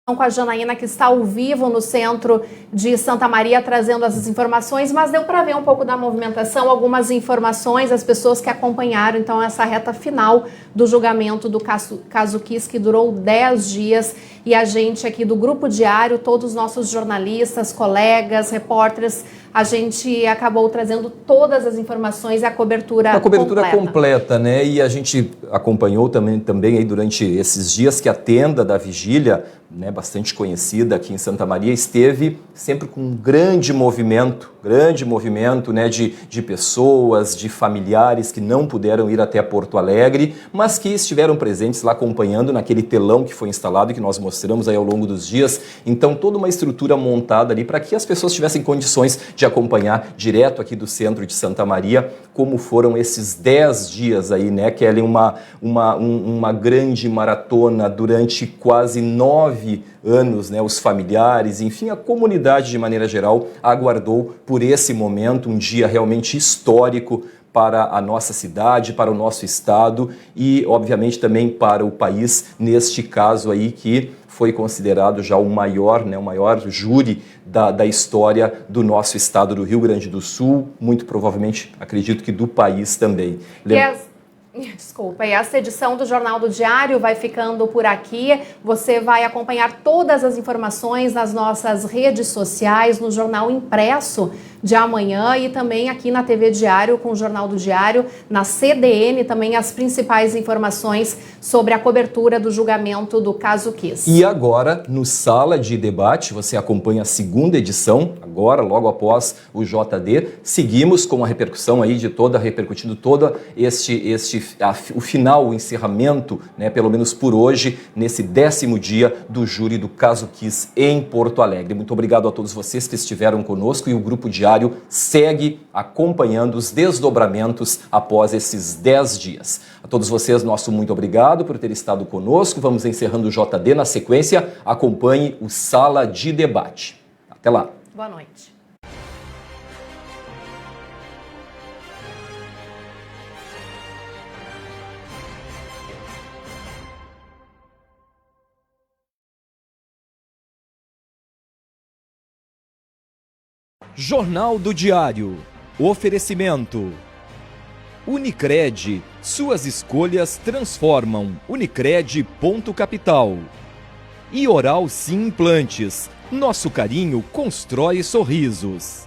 com a Janaína, que está ao vivo no centro de Santa Maria, trazendo essas informações, mas deu para ver um pouco da movimentação, algumas informações, as pessoas que acompanharam, então, essa reta final do julgamento do caso Kiss, que durou 10 dias, e a gente aqui do Grupo Diário, todos os nossos jornalistas, colegas, repórteres, a gente acabou trazendo todas as informações e a cobertura completa, né? E a gente acompanhou também aí durante esses dias que a tenda da vigília, né, bastante conhecida aqui em Santa Maria, esteve sempre com um grande movimento, né, de pessoas, de familiares que não puderam ir até Porto Alegre, mas que estiveram presentes lá acompanhando naquele telão que foi instalado e que nós mostramos aí ao longo dos dias. Então, toda uma estrutura montada ali para que as pessoas tivessem condições de acompanhar direto aqui do centro de Santa Maria como foram esses 10 dias aí, né, Kelly? Uma grande maratona durante quase 9 anos, né? Os familiares, enfim, a comunidade de maneira geral aguardou por esse momento, um dia realmente histórico para a nossa cidade, para o nosso estado e, obviamente, também para o país, neste caso aí que foi considerado já o maior júri da história do nosso estado do Rio Grande do Sul, muito provavelmente, acredito que do país também. Desculpa, e essa edição do Jornal do Diário vai ficando por aqui. Você vai acompanhar todas as informações nas nossas redes sociais, no Jornal Impresso de amanhã e também aqui na TV Diário com o Jornal do Diário, na CDN também as principais informações sobre a cobertura do julgamento do caso Kiss. E agora, no Sala de Debate, você acompanha a segunda edição, agora, logo após o JD, seguimos com a repercussão aí repercutindo todo o final, o encerramento, né, pelo menos por hoje, nesse 10º dia do júri do caso Kiss em Porto Alegre. Muito obrigado a todos vocês que estiveram conosco e o Grupo Diário segue acompanhando os desdobramentos após esses 10 dias. A todos vocês, nosso muito obrigado por ter estado conosco. Vamos encerrando o JD. Na sequência, acompanhe o Sala de Debate. Até lá. Boa noite. Jornal do Diário. Oferecimento. Unicred, suas escolhas transformam. Unicred.capital. E Oral Sim Implantes, nosso carinho constrói sorrisos.